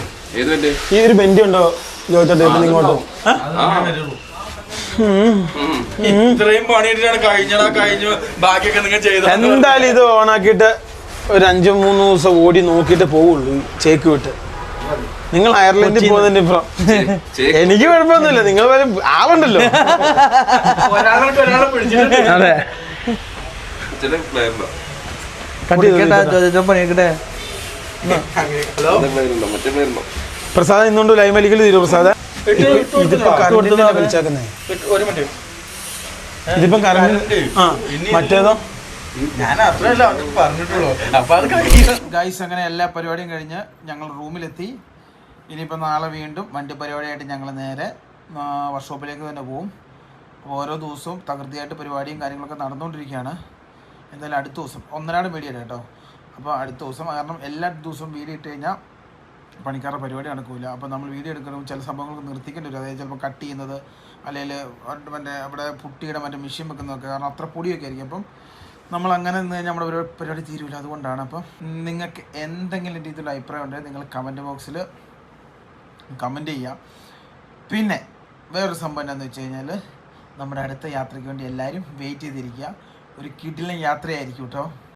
ഈ ഒരു ബെൻഡ് ഉണ്ടോ ജോചേട്ടാ ഇങ്ങോട്ടോ? ഇത്രയും പണിയിട്ടാണ് കഴിഞ്ഞു ബാക്കിയൊക്കെ നിങ്ങൾ ചെയ്തത്. എന്തായാലും ഇത് ഓണാക്കിയിട്ട് ഒരു 5-3 ദിവസം ഓടി നോക്കിയിട്ട് പോവുള്ളൂ ചേക്ക് വിട്ട്. നിങ്ങൾ അയർലൻഡിൽ പോകുന്നതിന്റെ ഇപ്പുറം എനിക്ക് കുഴപ്പമൊന്നുമില്ല. നിങ്ങൾ വരെ ആളുണ്ടല്ലോ. അതെ, പ്രസാദ ഇന്നുകൊണ്ട് ലൈവ് വലിക്കൽ തീരും. പ്രസാദ ഇതിപ്പം കറണ്ട് മറ്റേതോ ഗൈസ്. അങ്ങനെ എല്ലാ പരിപാടിയും കഴിഞ്ഞ് ഞങ്ങൾ റൂമിലെത്തി. ഇനിയിപ്പോൾ നാളെ വീണ്ടും വണ്ടി പരിപാടിയായിട്ട് ഞങ്ങൾ നേരെ വർക്ക്ഷോപ്പിലേക്ക് തന്നെ പോവും. അപ്പോൾ ഓരോ ദിവസവും തകൃതിയായിട്ട് പരിപാടിയും കാര്യങ്ങളൊക്കെ നടന്നുകൊണ്ടിരിക്കുകയാണ്. എന്തായാലും അടുത്ത ദിവസം ഒന്നരാട് വീഡിയോ കേട്ടോ. അപ്പോൾ അടുത്ത ദിവസം, കാരണം എല്ലാ ദിവസവും വീഡിയോ ഇട്ട് കഴിഞ്ഞാൽ പണിക്കാരുടെ പരിപാടി നടക്കില്ല. അപ്പോൾ നമ്മൾ വീഡിയോ എടുക്കുമ്പോൾ ചില സംഭവങ്ങൾക്ക് നിർത്തിക്കേണ്ടി വരും. അതായത് ചിലപ്പോൾ കട്ട് ചെയ്യുന്നത്, അല്ലെങ്കിൽ മറ്റേ അവിടെ പുട്ടിയുടെ മറ്റേ മെഷീൻ വെക്കുന്നതൊക്കെ, കാരണം അത്ര പൊടിയൊക്കെ ആയിരിക്കും. അപ്പം നമ്മൾ അങ്ങനെ നിന്ന് കഴിഞ്ഞാൽ നമ്മുടെ പരിപാടി തീരുമില്ല. അതുകൊണ്ടാണ്. അപ്പം നിങ്ങൾക്ക് എന്തെങ്കിലും രീതിയിലുള്ള അഭിപ്രായം ഉണ്ടെങ്കിൽ നിങ്ങൾ കമൻറ്റ് ബോക്സിൽ കമൻറ്റ് ചെയ്യാം. പിന്നെ വേറൊരു സംഭവം എന്താണെന്ന് വെച്ച് കഴിഞ്ഞാൽ, നമ്മുടെ അടുത്ത യാത്രയ്ക്ക് വേണ്ടി എല്ലാവരും വെയിറ്റ് ചെയ്തിരിക്കുക. ഒരു കിടിലൻ യാത്രയായിരിക്കും കേട്ടോ.